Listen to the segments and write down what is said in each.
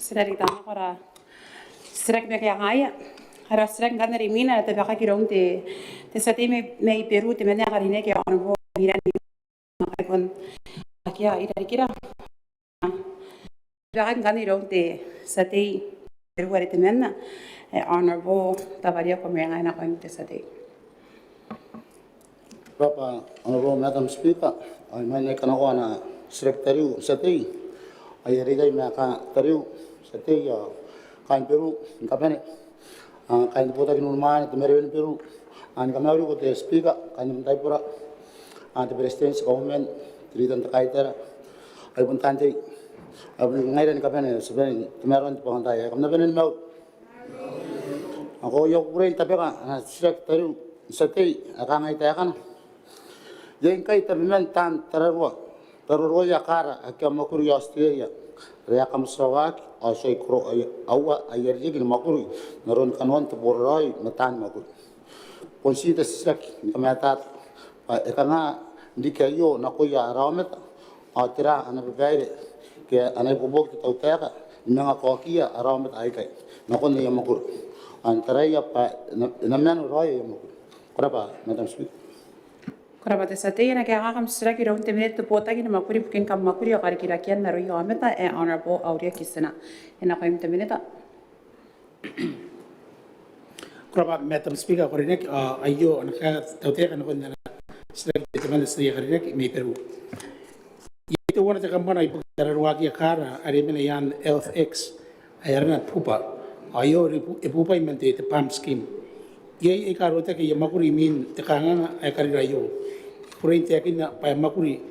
Sirari tama kora sirak me kaya ngaya. Hara sirak kan dari mina te baka kirong te sati me Peru te mena karine kaya ono bo mina ni kon kaya ida kira. Baka kan irong te sati Peru ari te mena ono bo tabaria ko me ngana kon te sati. Papa, Honorable Madam Speaker, I may Kanoan Secretary Sati, I read Maka Tariu, Sati, Kain Peru, Kapane, Kain Pota Nurman, the Meridian Peru, and Kamaru with the Speaker, Kain Taipura, and the President's government, Triton Kaiter, I want Tante, I will night and Kapane, Spain, Maron Pontai, I'm never in Mount. I go your great Tapeka, and Secretary Sati, a Kangai. Yang kai termintan terus ya kara akan makuri Australia rea kamsawak asai kro awa ayar jadi makuri naron Kanoan terborai metan makuri polisi tersisak kemetat karena dikayo nakoya ramet atira anak begaire ke anak bubuk tahu tera nanga kokia ramet aikai nakon ya makuri antara ya pak namanya roy ya makuri berapa Madam Speaker. Korabate sati na kaya kakam sira kira unte minute pota kina makuri pukin kam makuri o kari kira kian naru yo ameta honorable auria kisena ena ko imte minute. Koraba Madam Speaker korinek ayo anaka taute kan kon na sira teman sira korinek me Peru. Itu wana te kamana ipu darwagi kara ari mena yan LFX ayarna pupa ayo pupa imente te PAM scheme. Ye ikarota ke yamakuri min te kanga ay karira yo. Kurente akin na pa makuri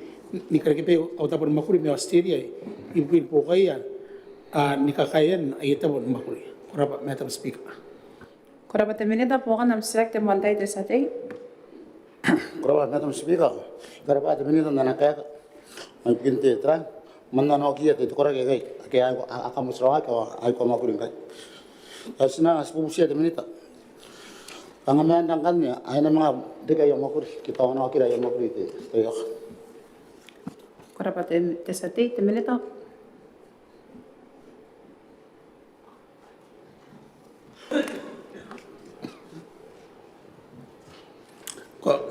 ni karikepe o tapon makuri me Australia ibukin po kaya ni kakayan ay tapon makuri. Koraba Madam Speaker. Koraba te minute po kan am sira te monday te sati. Koraba Madam Speaker. Koraba te minute na nakaya ay pinte tra manna no kia te korage gai ke akamusrawa ko ay ko makuri kai. Asna aspusia te minute. Pangamen dangkannya, aina mga dega yang makuri kita orang kira yang makuri itu, tayo. Koraba te sati te minute.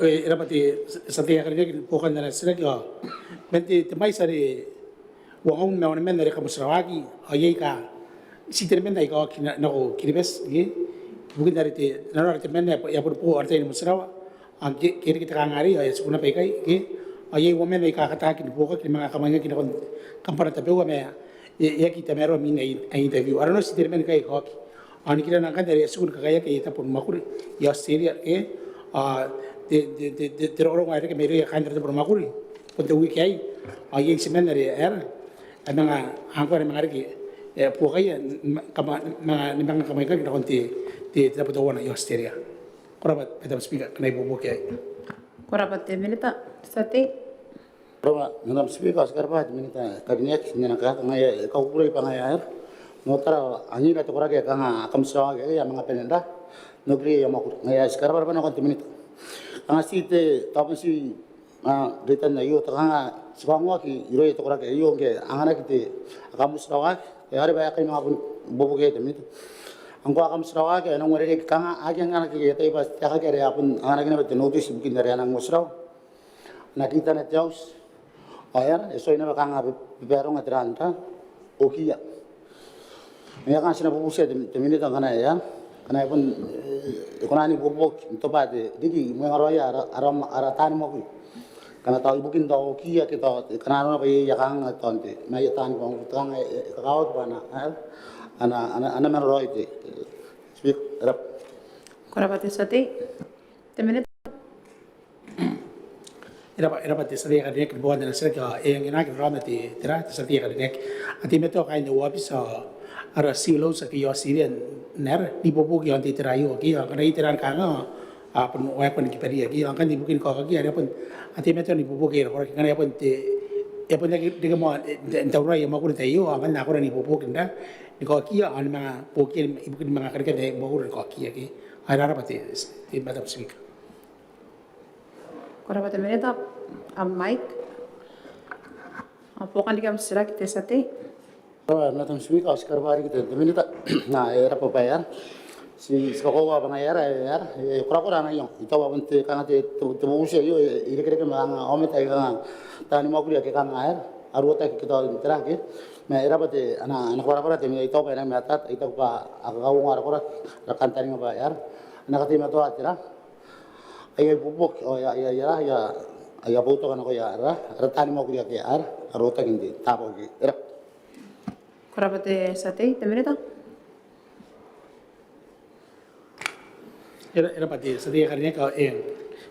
Era pati sati akhirnya bukan dari sini ke, nanti temai sari uang mewan men dari kamu Sarawaki, ayai ka, si termen dari kau kina nako kiribes, bukan dari ti nalar termen ya perpu arti ini Sarawak, kiri kita kangari ayai sekolah pekai, ayai uang dari kata kini buka kini mengaku mangga kini kon kampar tapi uang ya kita mero min interview, arano si termen kai kau, ani kita nangkan dari sekolah kaya kita pun makuri, ya Australia de orang ada ke meri kan terus bermakuri untuk weekend ayah semen dari emang angkor emang ada ke pokoknya memang kami kan kita konti di dapat tahu ya Australia korabat Madam Speaker kena ibu bukai Korabat te minute sati. Koraba Madam Speaker sekarang minute kabinet ni nak ngaya kau pura pangaya notara anjing itu korage kanga kamsawa ya mga penenda nugri yang makuri ngaya sekarang berapa nak konti minute angasi te tapos si return na iyo takanga sibangwa ki iro ito kora ke iyo ke angana kiti akamus rawa ke hari baya kay mga bubuge temit angko akamus rawa ke anong wari ke kanga agyang angana ki ito ipas taka ke reapun angana kina bet notice bukin dari anang musraw nakita na jaus ayar eso ina kanga biberong atranta okia ngayon kasi na pupusiya temit angana ya karena pun ekonomi bobok itu pada digi mengaruhi aratan mau karena tahu bukan tahu kia kita karena apa ya kang tonte mai tan bang tang kau mana ana mengaruhi itu speak rap Korabate sati te minute. era pati sati kadek bukan dari sini ke yang enak ramati tera sati kadek ati meto kain wabis ara silo sa ki Australian ner di popo ki anti terayo ki ang kanai teran kanga apun weapon ki peri ki ang kan di bukin ko ki ara pun ati meto ni popo ki orang kanai apun te apun de mo entaurai ma ko te yo ang na ko ni popo ki nda ni ko ki ang mga poki ibukin mga karika de mo ko ki ki ara pati ti Madam Speaker Korabate minute am mic. Apo kan dikam sira te sati. Madam Speaker, sekarang kita minta na era papayar. Si sekolah apa ngayar ya, kurang na yung itu apa nanti kan nanti temu usia yo, ini kira kira mga omet ay kan tani mau kuliah kan ngayar, arwata kita terakhir. Ma era pati anak para temi itu apa yang metat itu apa agak ngar kora rakan tani mau bayar, anak temi itu atira. Ayah bubuk oh ya butuh kan aku ya tani mau kuliah ya arwata kinti tapo era. Korapate Satay, temerita. Era pati sedia karinya kau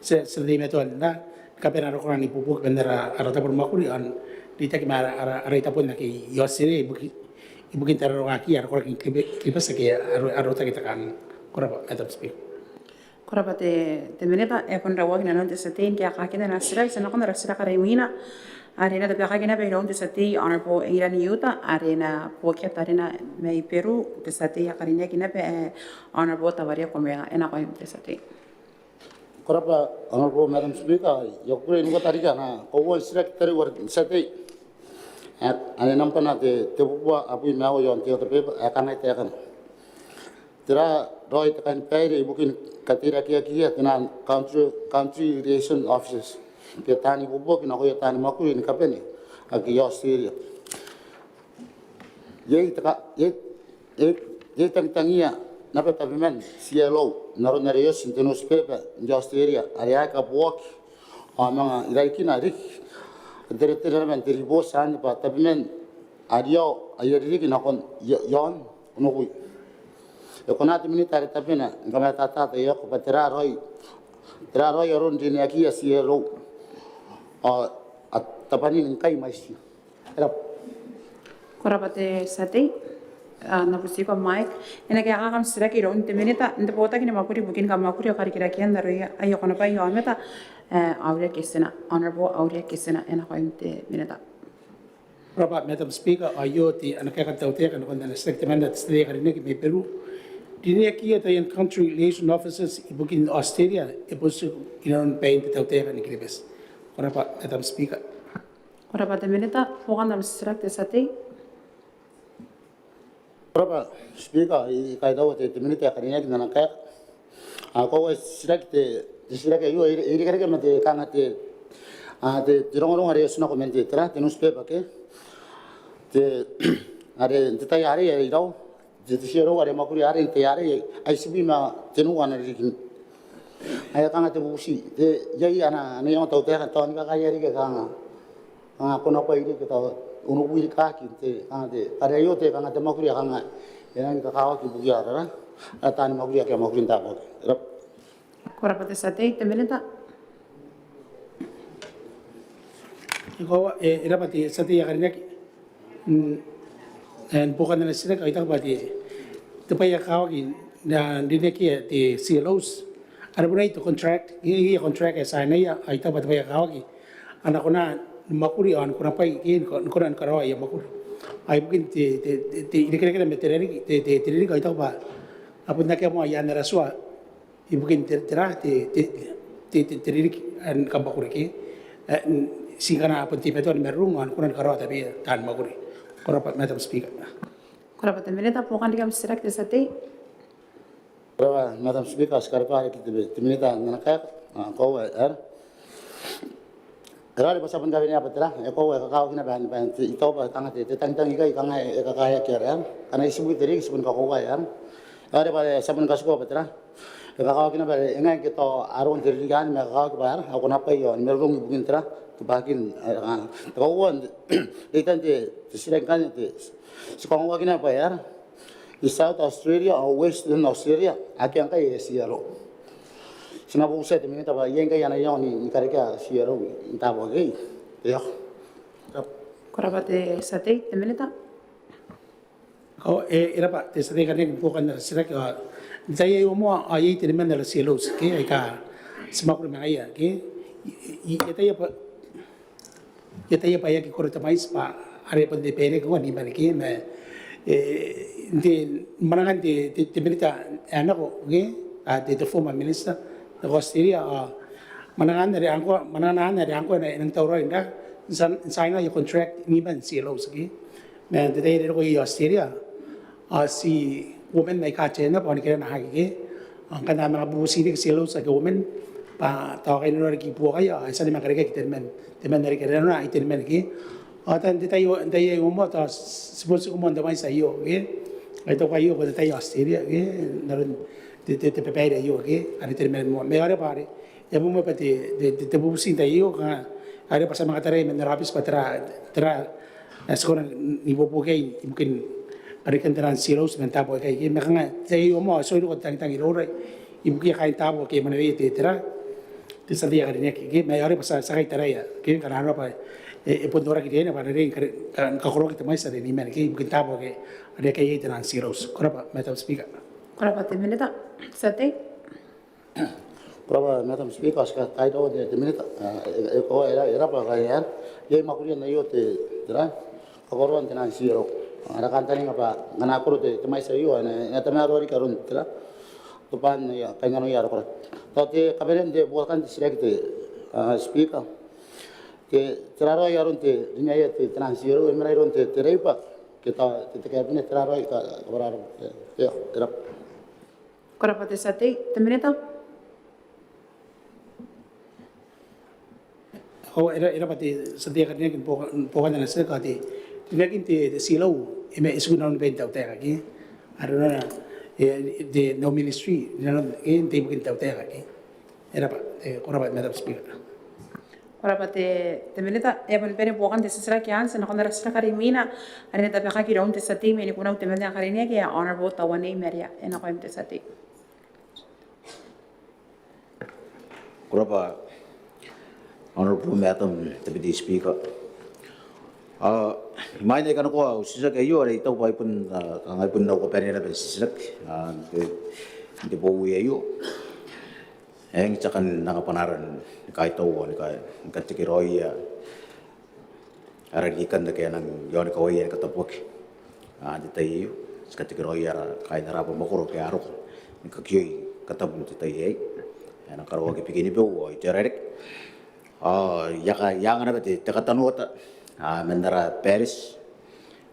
sedia metuan na kapena rokoran ni pupuk bendera arata permakuri an dita ki mara arata pun nak yosire ibukin teror ngaki arokor kiba sake arota kita kan korapa Madam Speaker. Korapate temerita, kon rawag na non Satay, kaya kakita na sila, sana kon na sila karimina. Arena de Pacagina Beirão de Sati, Honorable Iran Yuta, Arena Pocket Arena May Peru, de Sati, Akarina Kinape, Honorable Tavaria Comea, and Akoim de Sati. Korapa Honorable Madam Speaker, Yokure Nuka Tarikana, Owo Secretary were Sati. And Nampana de Tebua Abu Mao on the other paper, Akana Takan. There are Roy and Perry booking Katira Kia, country relation offices. Kita ni bubuk na ko yata ni makuri ni kapeni agi Australia ye tangia na peta bimen CLO naro na reyos in newspaper in Australia area ka buok mga ilaiki na rik dire men diribo san pa tabimen adio ayeri ki na kon yon unugui ekonati minita tabina ngamata tata yo ko patira roy aron dini aki CLO at tapanin kay masih. Korapate Satay, napusiko Mike, and again I am Siraki on the minute, and the Bota in Makuri Bukin Kamakuri, Karikirakian, the Ayokonopa Yometa, Aurea Kisena, Honorable Aurea Kisena, and Hointe Mineta. Korapa Madam Speaker, ayoti anakakataute kan kon na statement that sedia karinya ki Peru. Dinia kia tayan country relation officers ibukin Australia ibusu inon paint taute kan ikribes. Korapa Madam Speaker. Korapa temerita, Foganda Mr. Satay. Korapa Speaker, kaya daw te minute kanina kinana kaya. Ako sirakte yo iri kaya mate kangate te tirong are suna komente tra te newspaper ke te are te tayari ya iraw te siro are makuri are te yare ICB ma tenu wana rikin. Ayah kanga te busi, te jadi ana yang tahu teh tahun ni kaya ri kanga, kanga kono apa ini kita unugui kaki te kanga te ada yo te kanga te makuri kanga, yang kita kawa ki bugi ara, tani makuri kaya makuri tak boleh. Korapate Satay, temerita. Ikaw era pati sedia karinya and bukan na sila kaita pati tupaya kawagi na dineki ti CLOs. Ada pun itu kontrak, ini kontrak sana ya, itu pada banyak kawagi. Anak kona makuri an kona pai ini kona karawa ya makuri. Ayo mungkin ini kira-kira meterani, ini kau tahu apa? Apa nak yang mau yang nerasua, ibu mungkin terah ini an kampakuri ki. Singkana apa tipe itu an merung an kona karawa tapi tan makuri. Korapa Madam Speaker. Korapate Mineta, Foganda Mr. Satay. Korapa Madam Speaker, sekarang hari kita minta nganakat, kau Era pasal pendapat ni apa terah? Kau kau kena bahan itu apa tangga itu tang ikai kanga kaya kira karena isu itu sebelum kau ya. Era pada sebelum kau apa terah? Kau kena bahan engai kita arun diri kan kau bayar aku napa yo merung mungkin terah kebahagiaan kau kan itu nanti sedangkan itu sekarang kau kena bayar di South Australia atau Western Australia aku yang kaya siaro. Sinabu usia tu minta apa yang kaya yang ni kareka siaro minta apa gay ya. Korapate Satay, temerita. Kau era pak te sedia karinya bukan na sila ka saya yo mo ayai te men na CLOs ke ai ka semakru maya ke ya pa ya ki koreta mais pa are pa de pere ko ni mane ke me de manangan de minta anak ko ke the former minister the Australia manangan dari angko na nang tawro inda sana yung contract ni ban CLOs ke Men det är det ko i Australia. Si women na ikache na pon kira na hagi. Ang kana mga busi ni silo sa women pa tawag no ri po kaya sa ni makarega kitermen. Temen na ri kira na itermen ki. Atan de tayo mo ta suppose ko mo ndamay sa iyo. Ay to kayo ko tayo Australia. Naron te prepare yo ke ari termen mo. Me ore pare. Ya mo pati de busi tayo ka ari pa sa mga tare men rapis patra sekarang ibu pukai mungkin ada kendaraan silos men tapo kai ke makanga tayo mo so ro tang tang ro ibu ki kai tapo ke mana we te tera te sadia kare ke me ore pas sa kai tera ya ke kana ro pa pondora ki ne para re ka koro ki mai sa ni men ke mungkin tapo ke ada kai te nan silos kora pa metam speaker kora pa te minita sate Prova Madam Speaker ska tayo de minute ko era pa kaya ye makulian na yo te dra kagoron tenan siro ada kantani ngapa ngana ko te mai sa yo na tama ro ri karun tra tupan ya kanya ya ro te kaberen de bukan disrek te speaker ke traro ya ron te nya ya te tenan siro emra ron te terepa kita te kabine traro ka kabar ya era kora pa te sate te minita era pati sadia kan kin po na sa ka ti tinagin ti silo ime isu na benta ta ki arona de no ministry na in ti bukin ta ki era pa kora pa madam speaker kora pa te minita e bon bene bukan te sesra ki ansa na kondara sra karimina arena ta baka ki raun te sate me ni kuna te mena karine ki honorable tawane meria ena ko te sate Kurapa Honorable Madam Deputy Speaker. Mai nei kana ko sisa ke yo re tau pai pun ngai pun no ko pere na sisa de Boowi yo. Eng cakan nanga panaran kai tau ni kai kati ki roi ya. Ara ki kan de ke nang yo ni ko ye ka tapok. De tai yo kati ki roi ya kai na rapo makoro ke aro. Ni ka kyoi ka tabu te tai ye. Ana karo ke pikini bo i terek. Yang ana bete tekatanota mendara Paris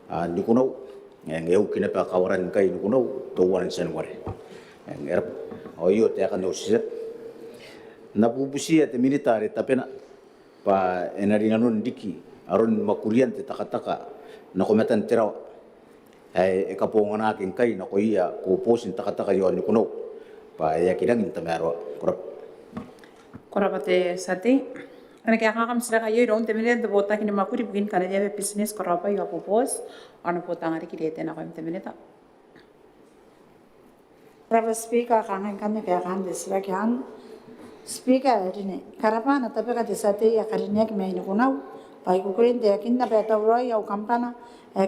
nikuno yang eu kina pa kawaran kai nikuno to wan sen ware yang erap oyo te akan usia na bubusi te militare tapena pa enari nanon diki aron makurian te takataka na kometan teraw ai ekapongana kin kai na koia ko posin takataka yo nikuno pa ya kidang intamero kora pa te sate ana kaya kakam sila kayo ron te minute bota kini makuri bugin kana dia business kora pa yo popos ana bota ngari kirete na ko te minute Private speaker kangen kami kaya kan desra kyan speaker ini karapana tapi kata sate ya karinya kami ini kunau pai kukurin dia kinda beta uroi au kampana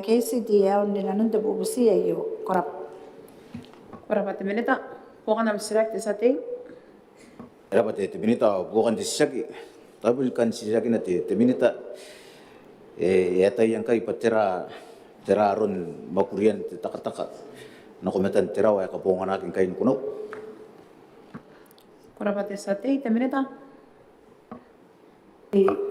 kesi dia undi nanun te bubusi ayo korap pa te minute bukan am sila te sate era pati te minita bukan te saki tapi kan saki na te minita ya tai yang kai patera ron makurian te takataka na kometan terawa ya kapongan akin kai kuno kora pa te sate te minute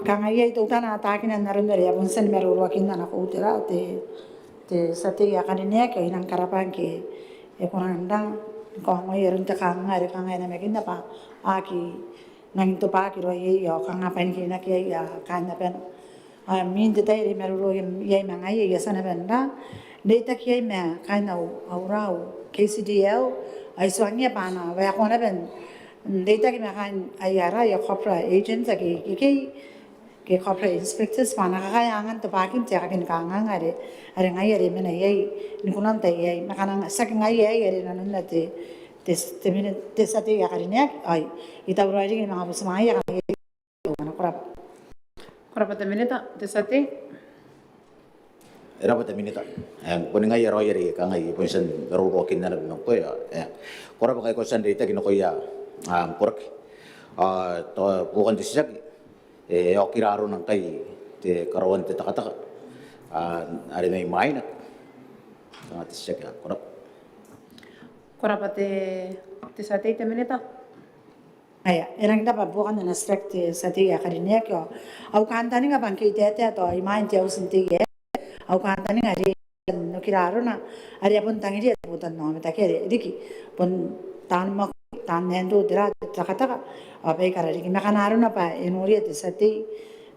kangaya itu tanah takin na narin dari abang sen meru wakin na ko utera te sate ya kaninya kaya inang karapan ke kurang ndang ko ngoy rin ta kangay na mekin na pa aki nang to pa kiro ye yo kanga pen ki na ke ya kana pen min de dai meru ro ye manga ye sana benda de ta ke me kana aurau KCDL ai swangya bana wa ko na ben de ta ke me kan ayara ya corporate agents ke corporate inspectors bana ka ya ngan to pa kin ja kin kanga ngare are ngai re me na ye ni kunan ta ye makana sak ngai ye na nan te sate ya karinya ay ita berarti kita ngapus maya kan mana kora pa te minute te sate era pati minita poni ngai ro yeri ka ngai ponsen ro ro kin na no ko ya kora pa kai ko san dita kin ko ya korak to bukan te saki o kiraro nang kai te karawan te takataka are mai mai na te saki kora pa te sate te minute aya erang da bukan na strict sate ya karinya ko au kantani nga bangke tete to imain te usinti ye au kanta ni ngari no kiraro na ari apun tangi dia putan no meta kere diki pun tan mak tan nendo dira takataka apai karari ki makanaru na pa enuri te sati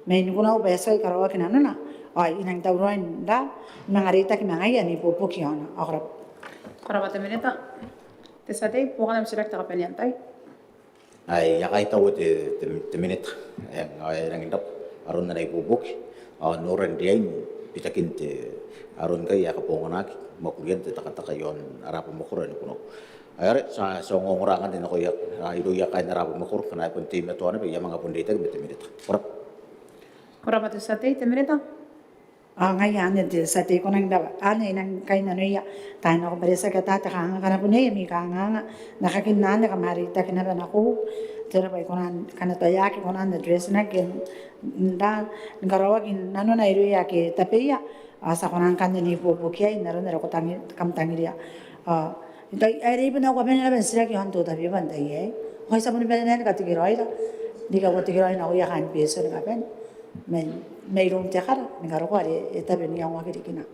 main guna upa sai karawa kinana na ai inang tauroin da mangarita ki mangai ani popo kiana akrab Korabate mineta. Te sate pukan am sirak taka penyantai. Ai yakai tahu te minute ai nang indap arun na ibubuk noren diain pitakin te arun kai ya kaponganak makurian te takataka yon arapa makuran kuno ayare sa songongorangan din ako yak ido yakai narapa makur kana pun tim to ana ya manga pundita te minute korap Korabate sate te mineta. ngai ane de sate ko nang da ane nang kai na noya tai na ko beresa ka ta ka kana pune mi ka nga nakakin na na kamari ta kina na ko tera bai konan kana to ya ki konan dress na ken da ngarawa kin nano na iru ya ke tapeya asa konan kan ni po po kia na ro ko tangi kam tangi dia ita ai bina ko ben na ben sira ki han to da bi ban dai ai hoi sa mun ben na ka ti ki roi da diga ko ti ki roi na ko ya kan pe so na ben may room te kara ngaro ko ari eta ben yang wa kiri kina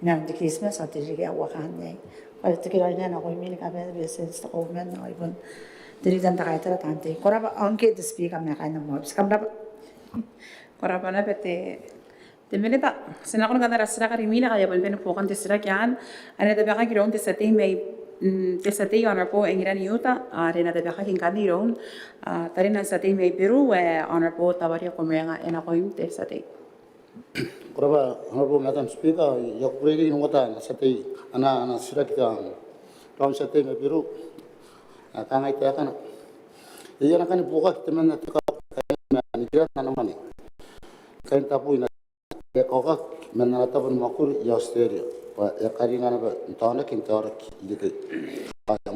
ina de Christmas ate jige wa kan ne ari te kira na ko mi ka ben be sen sto ko men no ibon diri dan ta kaitara tante kora ba anke de speak am na kana mo skam da Korabana pete. Te mineta. Sena kono kana rasira ka rimina ka yabon ben pukan te sira kyan. Ane te baka kiron te sate may te sate honor po engiran yuta. Arena te baka kin kandi ron. Tarina sate may Peru honor po tawaria komenga ena ko yung te sate. Koraba honorable Madam Speaker, yakuregi nungota na sate ana sira kita kaum sate me biru kangai te kana. Iya na kan buka kita mana te ka ni kira na mani. Kain tapu ina ya koka mana tapun makur ya Australia. Ya karina na ba tawna kin tawra ki ya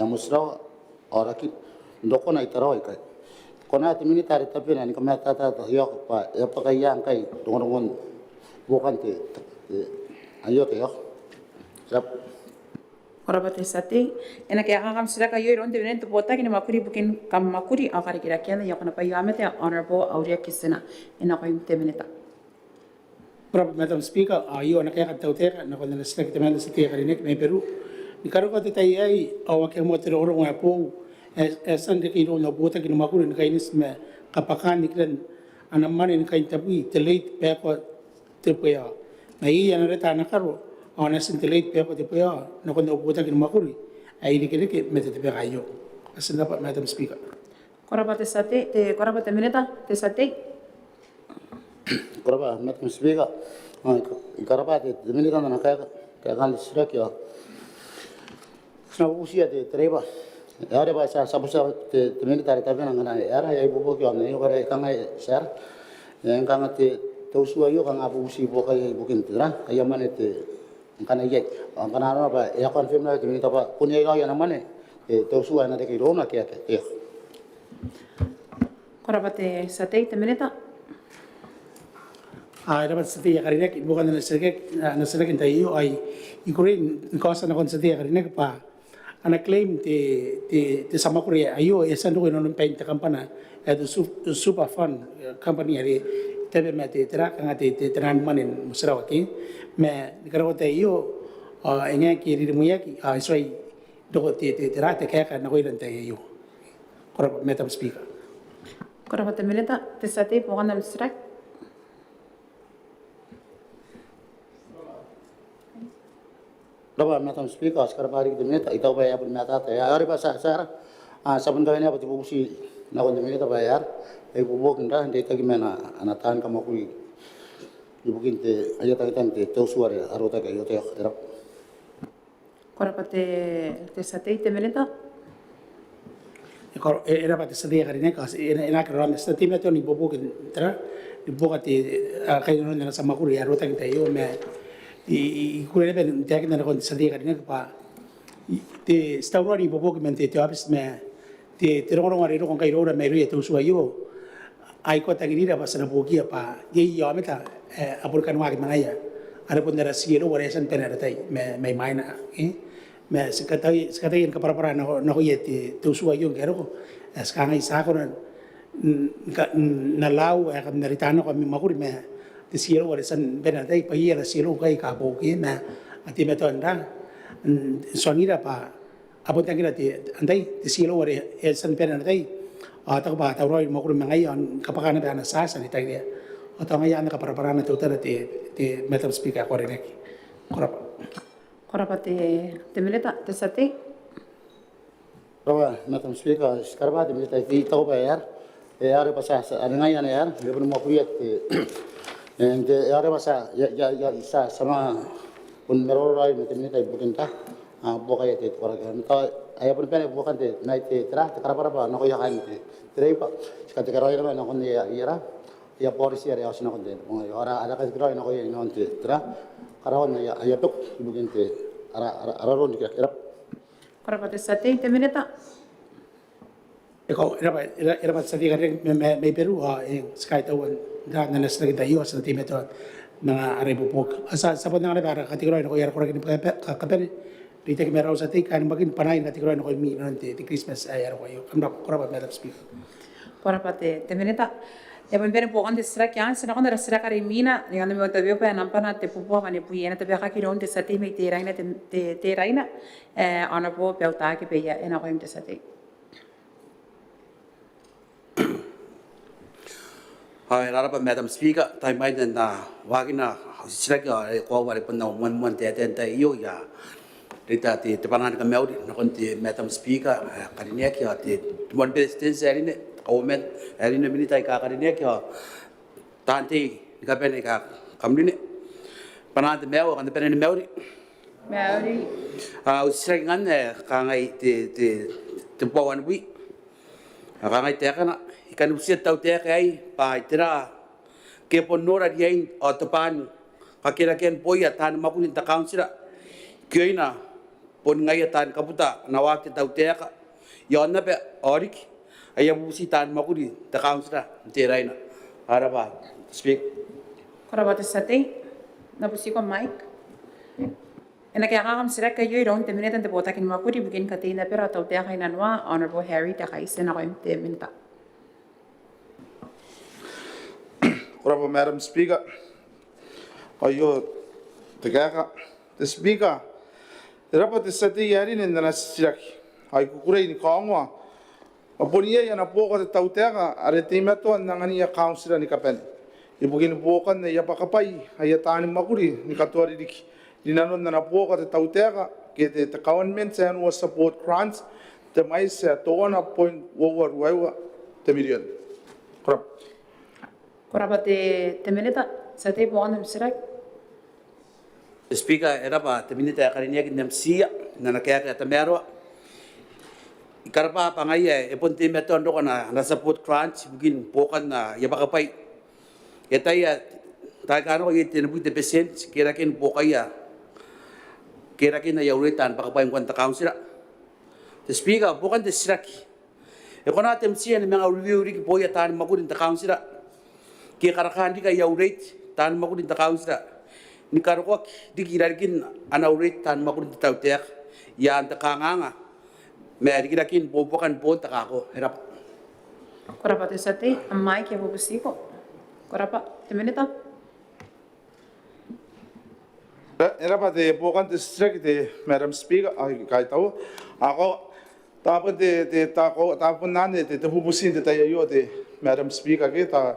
musrawa oraki ndoko na itarawa kai. Kona te mini tari tapi na ni kama tata ya pa ya pa kai yang kai dongon bukan te ayo te yo. Sap Korabate sate. Ena kaya kakam sira ka yoy ron te benen te pota kini makuri bukin kam makuri akari kira kyan ya kana pa yamete honor po auria kisena ena ko yung te mineta. Madam Speaker, ayo na kaya katautera na kung nalasnak ito man sa tiya karinik may Peru. Ni karo ko tayo ay awak yung mga teroro nga po esan de kilo na buta kino makuri na kainis me kapakan ni kren anaman ni kain tabi telate pe ko tepoya. Na iya na reta na karo onasin telate pe ko tepoya na kung buta kino makuri ay dikit mete tepe kayo. Asan dapat Madam Speaker. Korabate sate te korabate mineta te sate. Koraba Madam Speaker, karaba te mini kan na kaya kan sira kya. Sna usia te treba. Yare ba sa sabusa te mini tari tapi na ngana yara ya ibu kya ne yo kare kangai share. Yang kanga te tosua yo kanga usi bo kai bukin tira kaya mane te kana ye. Kana na ba ya confirm na te mini tapa punya ya na mane te tosua na te ki rona kya te. Korabate sate te mineta. Dapat sa tiya karinek bukan na nasalagin tayo ay ikurin kosa na kon sa tiya karinek pa ana claim te sama Korea ayo esan do no paint kampana at super fun company ari tebe mate tra kanga te tran manin musrawaki me nikaro tayo enga ki ri muyaki soi do te tra te kaya na ko ilan tayo korap Madam Speaker. Korabate mineta te sate pukan am sirak. Raba Madam Speaker, sekarang hari kita minta itu bayar pun minta ya. Hari pas saya sabun kau ini apa tipu usi nak untuk minta bayar. Ibu buat kita kita gimana anak tahan kamu kui. Ibu kita ayat kita kita tahu suara arota kayak itu ya. Korabate te sate te mineta. Era pati sa tiya karinek kasi ina karon sa team nato ni bobo tra ni bobo ti kayo na sa makuri arota tayo me ikure ben tiyak na kon sa tiya karinek pa ti stawro ni bobo mente ti abis me ti tirong ari ro kon kayo ra me ri to suayo ai ko tagirira pa sa nabuki pa ye yo meta apur kan wa manaya ara pun dara sielo wala san penara tay me maina me sekatay yang kapara na ko yeti to suayo ngero sekarang isa ko na law kam naritano kami makuri me ti silo wala san benatay pa iya silo kay kabo ki na ati meto anda songira pa abot ang kita ti anday ti silo wala san benatay tak ba tawroy mo kung ngayon kapakana ba na sasa ni tayo o tayo ngayon nakaparapara na tuta ti metam speak ako rin aki Korapa te milita te sati. Rawa, Madam Speaker, sekarang ada militer di tahu bayar. Ada pasal ada ngayon ya, dia belum mau kuliah. And ada pasal ya isa sama pun merorai militer bukan tah. Bukan ya itu orang. Kalau ayah pun pernah bukan te naik te terah sekarang nak ya kan te. Terus pak sekarang keroy nama nak ya ira. Ya polisi ya asal nak te. Orang ada kas keroy nak ya non te terah. Karawan ya ayah tu bukan te. Araron dikira. Korapa te sati te milita. Ikaw, era sa di ka rin may Peru, sky tawan, na nanas na kita iyo sa team ito, mga aribo po. Sa po na nga para kategory na ko yara ko rin kapel, dito kami raw sa tika, ano maging panayin kategory na ko yung nanti, di Christmas ay yara ko iyo. Ang kurapa, Madam Speaker. Korapa te milita. Ya pun pere pokan te sira kyan, sina kon sira karimina, ni kan mo tabi pa nampana te pupo mani puyena te beka kiron te sati me te raina te raina, ana po pelta ke pe ya ena ko te sati. Hai, rarapa Madam Speaker, tai mai na wagina sira ka ko wari pun na mon te iyo ya. Rita te panan ka meudi na kon te Madam Speaker, karinya ki te mon president serine government erine minita ka karinya ki tanti ka pene ka kamline. Panan te meu kan pene meudi. Meudi. Sira ngan ka ngai te pawan wi. Ka ngai te kana ikan usia tau te kai pa tira ke ponora dien o tapan ka kira ken poia tan makunin ta council keina pon ngai tan kaputa na wakti tau te ka yonna pe orik aya busi tan makuni ta council te raina araba speak Korapa te sati. Na pusi ko mic. Ena kaya kakam sira kayo iron te minita te bota kin makuri bugin katina pero tau te kai nanwa Honorable Harry te kai sena ko te minta. Honorable Madam Speaker, ayo tegaka the Speaker, dapat sati yari ni na siraki. Ay kukuray ni kaangwa. Apuniya yan po ko tau tega arete meto nangani ya council ni kapen. Ibugin po kan na yapakapay ay tani makuri ni katwari dik. Dinanon na po ko tau tega kete the government and was support grants the mais to 1.1 the million. Correct. Korapa te milita sati po anam sira. Speaker era pa te minita karinya kin nem sia na kaya ka tamero ikarpa pangai e ponti meton do na support crunch bugin pokan na yabakapay etaya ta kano ko yitin bu te percent kira kin pokaya kira kin na yauretan pakapay kwanta council the Speaker pokan te siraki e kona tem sia ni mga review ri poya tan makurin ta council ki karakan di ka yaurate tan makurin ta council ni karwak di kirarkin anaurate tan makurin ta tautek yan ta kanganga me di kirakin bobokan pon ta kako erap Korapa te sati am mic ya pusi ko. Korapa te minita. Era pa te bukan te strike te Madam Speaker ay kahit ako tapos tapos nane te hubusin te tayo te Madam Speaker kita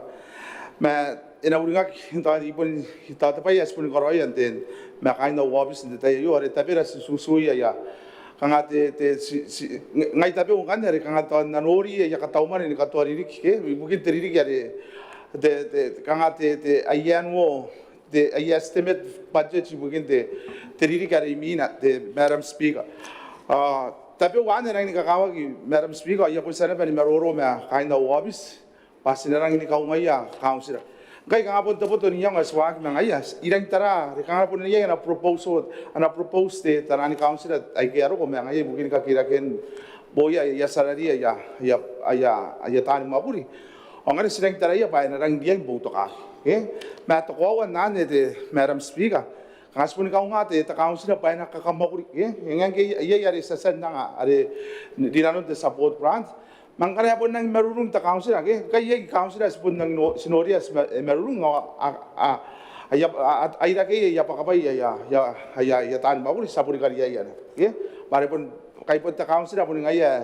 ma inauringak hinta ipon hinta te payas pun koroyan ten ma kaino wabis te tayo are tapera susuya ya kanga te ngai tape ungan are kanga to nanori ya katauman ni katori ke mungkin teriri ya te kanga te ayan wo the estimate budget mungkin te teriri ka mina te Madam Speaker tapi wan na ni kakawag Madam Speaker ya ko sana pa ni maroro ma kaino wabis pasinarang ini kau ngaya council kai kanga pun tapo ni yang aswag na ngaya irang tara kanga pun ni yang na propose te tarani council ay kero ko ma ngaya mungkin ka kiraken boya ya salaria ya tani mapuri ang ari sirang tara ya pa na rang diang boto ka ma to ko wan nan te Madam Speaker kangas pun kau ngate ta council pa na kakamakuri ngang ke ya yari sa san nga ari dinanon te support grant Mangkana pun nang marurung ta council ke kai council pun nang sinorias marurung aira ke ya pakapai ya tan bagus sapuri kali ya ke bare pun kai pun ta council pun ngaya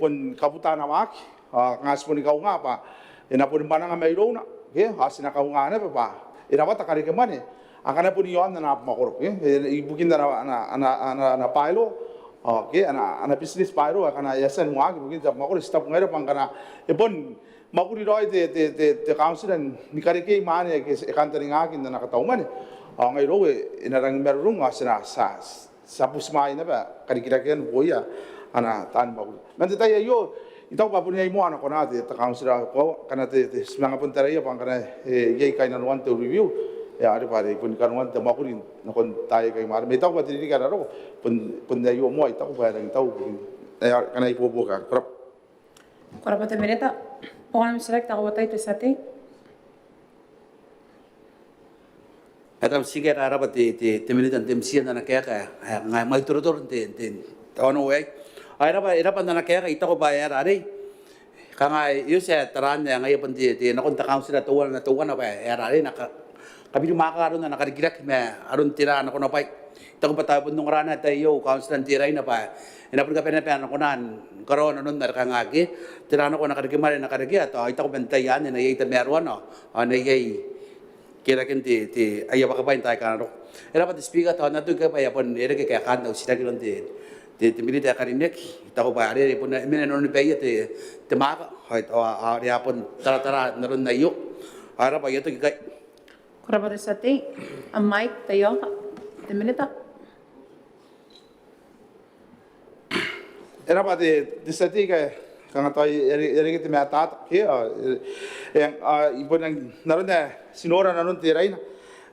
pun kaputan amak ngas pun kau ngapa ina pun banang amairo na ke hasina kau ngane pa ina wata kali ke mane akana pun yon na makor ke ibukin na pailo oke, anak bisnis baru karena yayasan muak mungkin jam makul staf ngira pang karena epon makul roy de council dan nikari ke mana ke kantor ngaki dan nak tahu mana ngai roy inarang merung asna sapus mai na ba kari kira kan boya ana tan makul nanti tanya yo itu apa punya imu anak kona de council ko karena de semanga pun taraya pang karena ye kainan want to review ya ada pada pun Kanoan te makurin nakon tayo kay mar may tahu pati ka ro pun dayo mo ay tahu ba nang tahu kana ipobuka krap Korapata mereta, orang select ako watay to sate. Atam sige araba te militan temsian na kaya ngai mai turut tawano way araba na kaya ita ko ba ari kanga yu sa taran nga yapon te nakon ta council na tuwan na ba ari kami makaroon na nakarigirak me aron tira na ko na pay tako patapon nung rana tayo council tiray na pa inapon ka penapan ko nan karon anon na kangagi tira na ko nakarigimare nakarigi ato ita ko bentayan na yita meron no ana yay kira kinti ti aya baka pa intay kanaro era pa speaker to na tu ka pa yapon ere ke ka kan sita kilon ti milita karinek ita ko ba ari pun menen on pe te maka hoy to ari yapon tara naron na yuk ara pa yato kay Korapata sate, ang mic tayo, 10 minutes. era pa de sati ka kanga toy eri kita mata ke yang ibu nang naron na sinora naron tiray na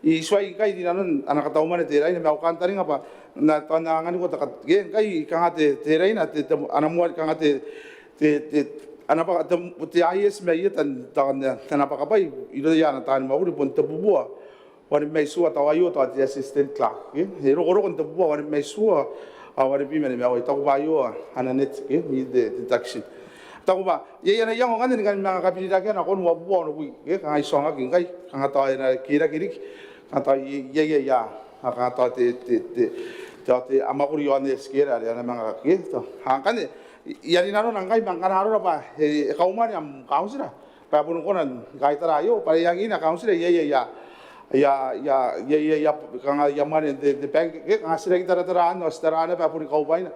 isway kay di naron anak tahu mana tiray na mau kantaring apa na tanangan ko takat gen kay kanga tiray na anamuat kanga anak pa ti ayes may tan tanapa kapay ilo yan tan mauri pun tebubua wani may suwa tawayo to ti assistant clerk hero kon tebubua wani may suwa awari bi mene may taw bayo ananet mi de deduction taw ba ye yana yang kan ni kan mga kapilita kan ako no buo no wi kang isonga king kay kang taw na kira kirik kang taw ye ya kang taw te amakuri yon skera ya mga kito hangkan yari naro nangkai bangkan haro apa kauman yang kausira pa pun konan kai tarayo pa yang ina kausira ya kang yaman de bank kang asira kita taraan no starana pa pun kaubain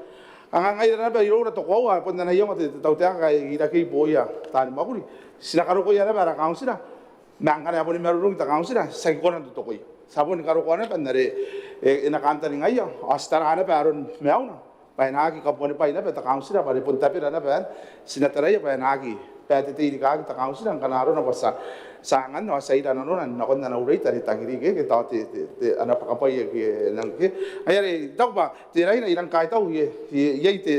ang ngai na ba yoro to ko pun na yung te tauta kai ira ki boya tan makuri sinakaro ko yana para kausira mangkan ya pun merurung ta kausira sai konan to ko sabon karo konan pa nare ina kanta ni ngai astarana pa aron meauna painagi kapone paina pe ta council pa punta pira na ben sinataraya painagi pete ti ka ta council ang kanaro na basa sangan no sa ida no nan nakon na uray tari tangiri ke ta ti ana pa kapay ke nang ke ayari dogba ti rai na ilang kai tau ye te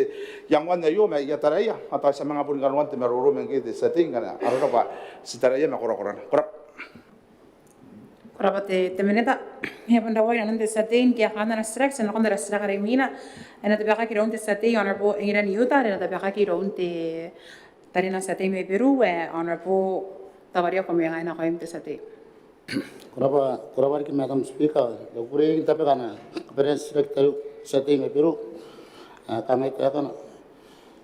yang wan na yo me ya taraya ata sa mga bulgarwan te meroro men ke sa tinga aro pa sitaraya makoro-koran korap Korapata temeneta, hepon dawai nanon te sate in kaya kana na strike sa nakon na strike karimina, ana te baka kiron te sate honorable Ingrid Yuta, ana te baka kiron te tarina sate me Peru, honorable Tavaria Komianga na kaim te sate. Kuraba ki Madam Speaker, lo kure kita pe kana kaperen strike taru sate me Peru kami te kana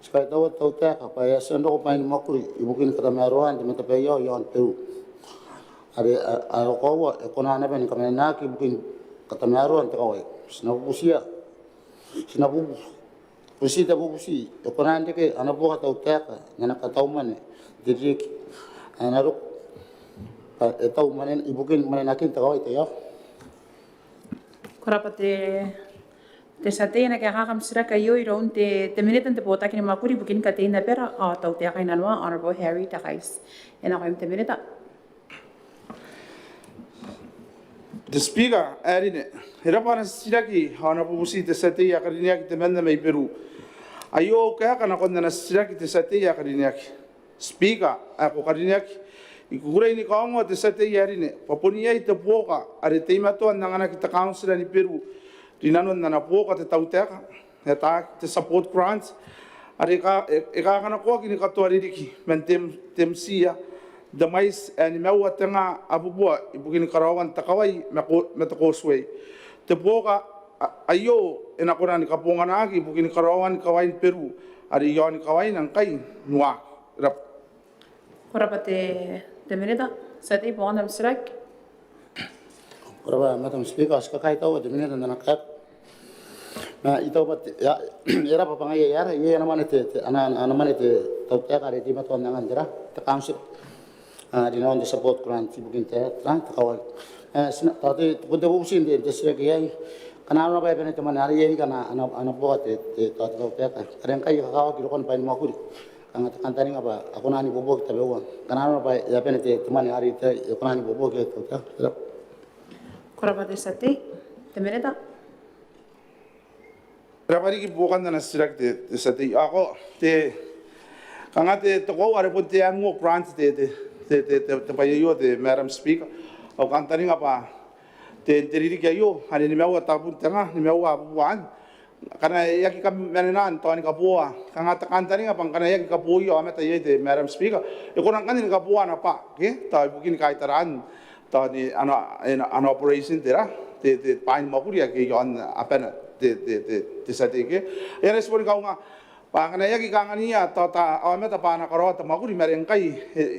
skai tahu te apa ya sendo ko pain makuri ibukin kata meruan te pe yo yon Peru ada kau ekonomi apa ni kami nak ibukin kata meruan te kau sinabu busi te busi ekonomi te anak buah tahu te ngana kata umane jadi anak tahu mana ibukin mana nakin te kau itu ya Korapata te sate na kaya kakam sira kayo iron te minitan te pota kini makuri bukin kate na pera tau te kay nanwa honorable Harry Takais ena kaim te minita The speaker arine herapan siraki hana pusi te sate ya karinya ki temenda mai Peru ayo kaya kana kon na siraki te sate ya karinya speaker ako karinya ikure ni kaongo te sate ya arine papunia ite poka are te mato nangana kita council ni Peru dinanon na poka te tauteka eta te support grants Ari ka kana ko kini ka tuari diki men tem sia da mais ani mau atanga abubua ibugini karawan takawai me to kosway te boga ayo ena kona ni kapunga na aki ibugini karawan kawain Peru ari yon kawain ang kai nuak rap Korapate temeneta sati pokon dalam sirak. Koraba Madam Speaker ska kai tahu de minute na kap. Na ito bat ya era pa pangai ya ye na manete ana manete tau te kare di maton nangan dira te council di non di support grant bugin te tan kawal sina tadi kunde busin de desre ke ai kana na ba bene te man ari ye kana ana boat te tau te ka ren kai ka kawa ki kon pain makuri ang kantani ngapa ako na ni bobo te bewa kana na ba ya bene te man ari te ako na ni bobo ke tau te Korapate sati temeneta. Rapari ki bukan na sirak te sati ako te kanga te ko are pun te ango grant te payo te Madam Speaker au kantani ngapa te riri ke yo hari ni mau tapun tanga ni mau abuan kana yaki ka menan to ni kapua kanga ta kantani ngapa kana yaki ka puyo ameta ye te Madam Speaker e ko nang kanin kapua na pa ke ta bukin kai taran ta ni ana operation te ra te pain makuria ke yon apena te sate ke ya respon ka nga pangana ya ki kangania ta ameta pa na karo ta makuri mereng kai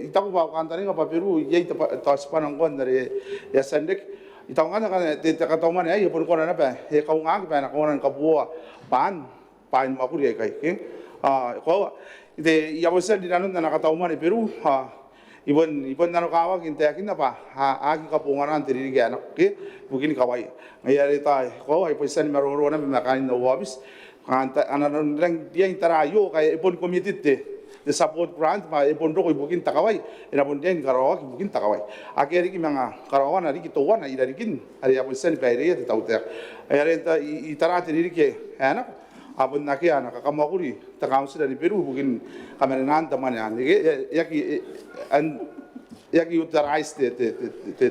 itaku ba kantani ka Peru ye ta spanang kon dari ya sendek itaku ngana kan te ka toman ya pun kona na ba he ka nga ka na kona ka buo pain makuri kai ke ko ite ya bosa di nanu na ka toman Peru ibon nano kawa kinte akin na pa agi ka pungaran tiri ga anak ke bugin kawai ngayari ta ko ay poisan maroro na makain no wabis kanta anan rang dia interayo kay ipon committed the support grant ma ipon ro ko bugin takawai ina pon dia karawa ki bugin takawai akeri ki mga karawa na ri ki towa na ira rikin ari apoisan bayre ya tauta ayari ta itara tiri ke anak abon na kaya nakakamaguri ta council ni Peru bugin kameran taman yan yaki utilize te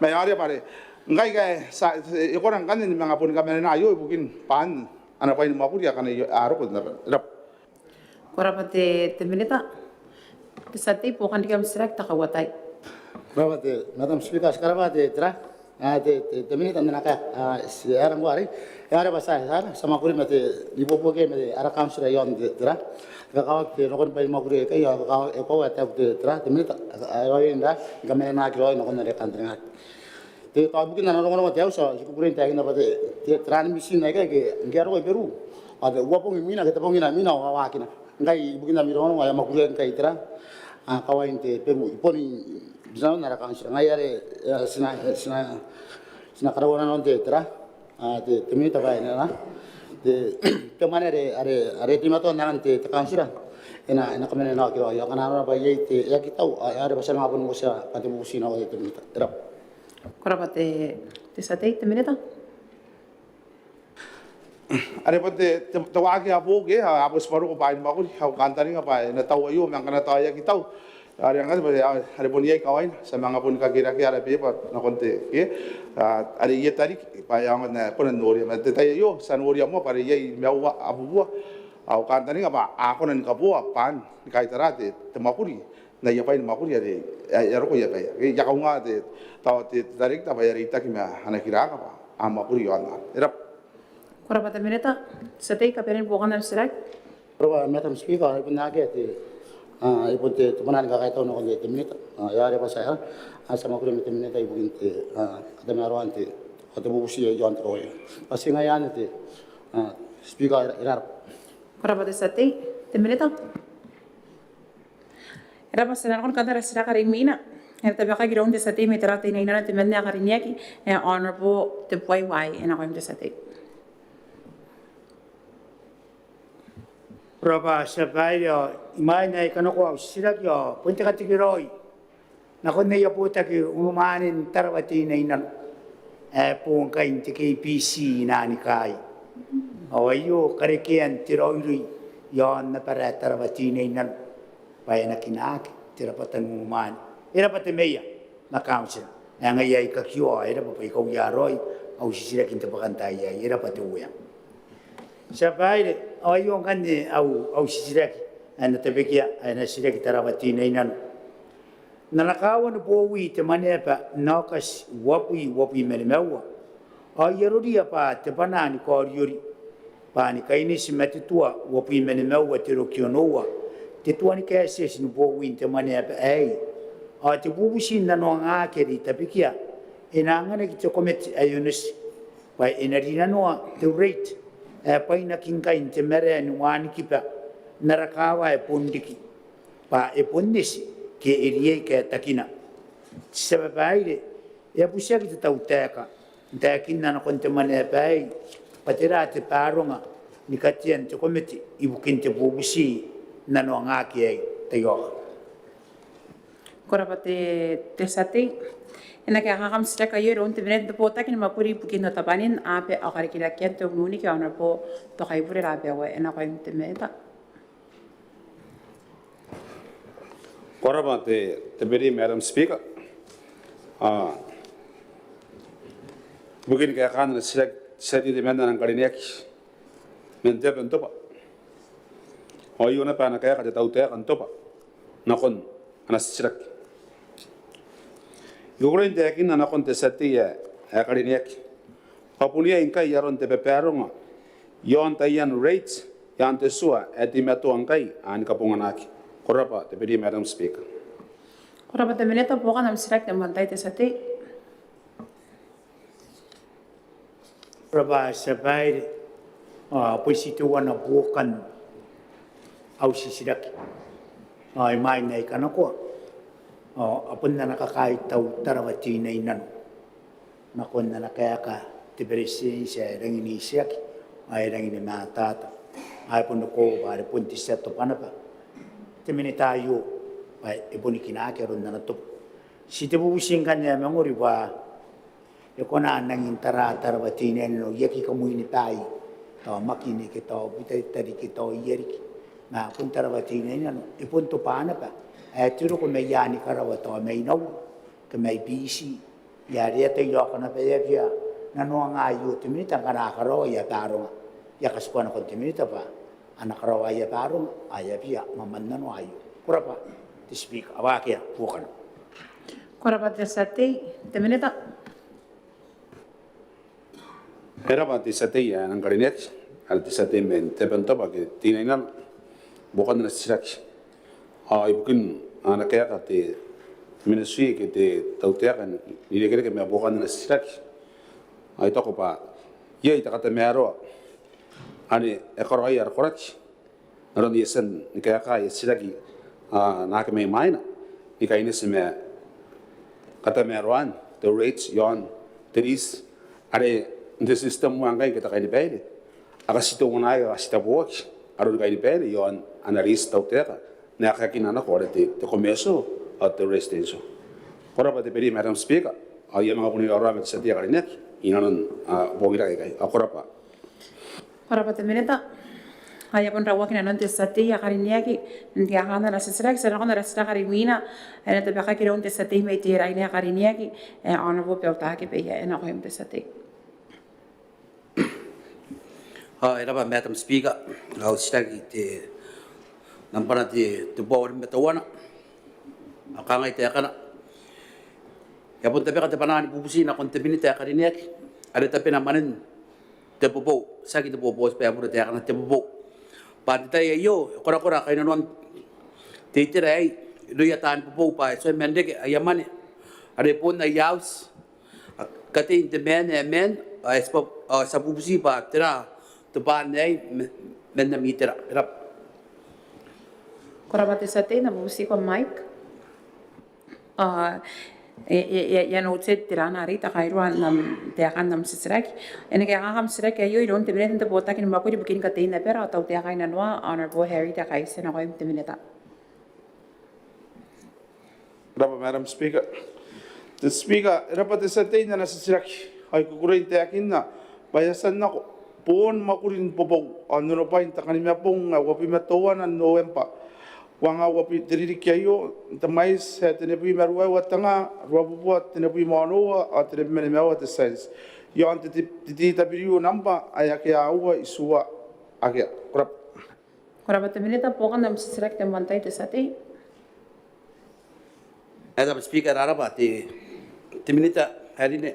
may area pare ngai sa ko nang kanin mga pun kameran ayo bugin pan ana pa ni maguri kana aro ko na rap Korapate temeneta sati pokon dikam sirak takawatay. Babate Madam Speaker sekarang te tra te minute na ka siaran wari ya ba sa sama kuri mate di bobo ke mate ara council yon tra ka ka te no kon pa mo kuri ka ya ka ko ta te tra te minute ayo inda gamen na kilo no kon na kantringa te to bukin na no no te uso ku kuri ta ina bate te transmission na ke ngero Peru ade uapo mina ke te pongina mina wa kina ngai bukin na miro no ya mo kuri kai tra kawain te Peru iponi bisa na council ngai are sina karawana non te tra te minute ba ina na te kemana are timato nangan te council ena kamene na kilo ya kana na ba ye te ya kitau are basa na pun musa pati musi na te minute tra Korapate te sati temeneta. are pun te tawagi apo ke apo sparu ko pain makuri hau kantani nga pa na taw ayo mang kana taw ya kitau are ang are pun ye kawain sa mga pun kira-kira pe pa na konte ke are ye tarik pa yang na pun nori ma te tayo san nori mo pare ye mewa abuwa au kantani nga pa ako nan kapua pan kai tarate te makuri na ya pain makuri are ya ro ko ya pa ya ka nga te taw te tarik ta pa ya rita ki ma ana kira ka pa makuri yo ana era Korapate meneta sati kaperen pokon dalam sirak. Proba Madam Speaker ipun na ke te ipun te tumanan ka kaito no kon te minute ya are ba sa sama kuri te minute ibugin te kada maruan te kada busi yon ko ya kasi ngayan te speaker irar Korapate sati temeneta. Era pasanan kon kada resira karimina. Era tabaka giron de sati meterate ina ina te menna karinyaki honorable te Boowi ina kom de sati. Proba sabay yo imay na ikano ko sirak yo punta katigiroi na kon na puta ki umanin tarawati na inan pung kain ti KPC na ni kai awayo karekian tiroiri yon na para tarawati na inan pay na kinak tirapatan uman era pati meya na council ang ayay kakyo era pa ikaw yaroi au sisirak inta pakantaya era pati uyang Sabai o yo ngani au sisiraki ana tabekia ana siraki tarawati nei nanu. Nalakawa no Boowi te Maneaba nakas wapi melemewa. O yeroria pa te banani ko yori. Pa ni kaini si matitua wapi melemewa te rokionoa. Te tuani kese si no Boowi te Maneaba ai. O te bubusi na no ngakeri tabekia. Ina ngana ki te kometi ayunis. Pa ina rina noa te rate. Pa ina kinkain te mere anu wani kipa. Narakawa e pondiki. Pa e pondisi. Ke irie ke takina. Sebe baile, e pusia ki te tau teka. Tekina na konte Maneaba ai, patera te paronga, ni katian te komiti, ibukin te bubusi, na no ngaki ai, te yoga. Korapa te sati. Ena ke hakam siraka yero unte benet de pota kini mapuri bukin no tapanin ape akari kira kian te ununi ke ona po to kai pure rape wa ena ko inte meta. Koraba te beri Madam Speaker. Mungkin kaya kan sila di mana nang kali niak mente bentopa. O iyo na pa na kaya kada tau te kan topa. Nakon anas sirak. Yukurin te akin na nakon te sati ya kali niak. Papunia inkai yaron te peperonga. Yon tayan rates yan te sua eti metu angkai an kapunganaki. Korapa te beri Madam Speaker. Korapa te meneta poka nam sirak te mantai te sati. Korapa sabai, puisi tu wana bukan au sisiraki. Ai mai nei kanako. Apun na nakakai tau tarawati nei nanu. Nakon na nakayaka te berisi sa rangini siaki. Ai rangini matata. Ai pun ko bare pun tiseto panapa. Te mene tayo pa eboni kinake ron na to si te bubusin kanya mangori ba e kona nang intara tarawati no yeki kamuini tai to makini ke to bitai tari ke to yeri na pun tarawati no e pun to pana pa e tiro ko me yani karawato me no ke me bisi ya ria te yo kana pe ya na no nga yu te mini tangara karo ya taro ya kaskona ko te mini ta pa anak rawa ya baru ayah pia mamanna no ayu kurapa to speak awakia bukan Korapa te sati te meneta. Era pa te sati ya nang kali niak. Al te sati men te bentopa ke tinainan bukan na sirak. Ibukin anak kaya ka te ministry ke te tau te kan ni kere ke me bukan na sirak. Ai toko pa ye ita kata mero ani ekoroi ar korach naron yesen ni kaya ka yesiragi na ke me maina ni ka ines me kata meroan the rates yon teris are the system mo angai kita kai bele akasito ngai akasita buok aron kai bele yon analis tau teka na ka kinana ko te komeso at the rest enso ora pa te peri Madam Speaker ay mga puni ora met sa dia kalinek inanon bogira kai akora pa. Korapa te meneta. Haya pun rawa kina nanti sati ya kari niaki nanti ahana na sisirak sana kona rasa kari mina ena te baka kira unte sati me tira ini kari niaki ana bo pelta ke pe ya ena ko te sati. Era pa Madam Speaker, au stagi te nampana te bawar metawana. Akanga te akana. Ya pun te baka te panani bubusi na kon te binita kari niaki. Ada tapi na manen te popo sagi te popo pe amura te akana te popo. Pati yo kora kay nanon titira ay luya tan popo pa so mendek ayamane. Are pun na yaus kati te men ay sa bubusi pa tira to pa nay men na mitira. Korapa te sati na busi ko Mike. Ya no tse tirana rita kairuan nam te akan nam sisrak ene ke aham sisrak ayo iron te benen te bota kin makuri bukin ka teina pera tau te akan noa honorable Harry te kai sena ko te mineta. Rapa Madam Speaker. The Speaker rapa te sate na sisrak ay kukurin te akin na bayasan nako pon makurin popo ano no pa inta kanimya pong wapi matoan an noempa. Wanga wapi teriri kiayo tamais tenepi merua watanga ruapuwa tenepi manoa a tenepi menemewa te size yo ante ti tapiriu namba ayake aua isua Agia, kurap. Kuraba te minita pokan nam sisrak te mantai te sate. Madam Speaker, araba te minita hari ne.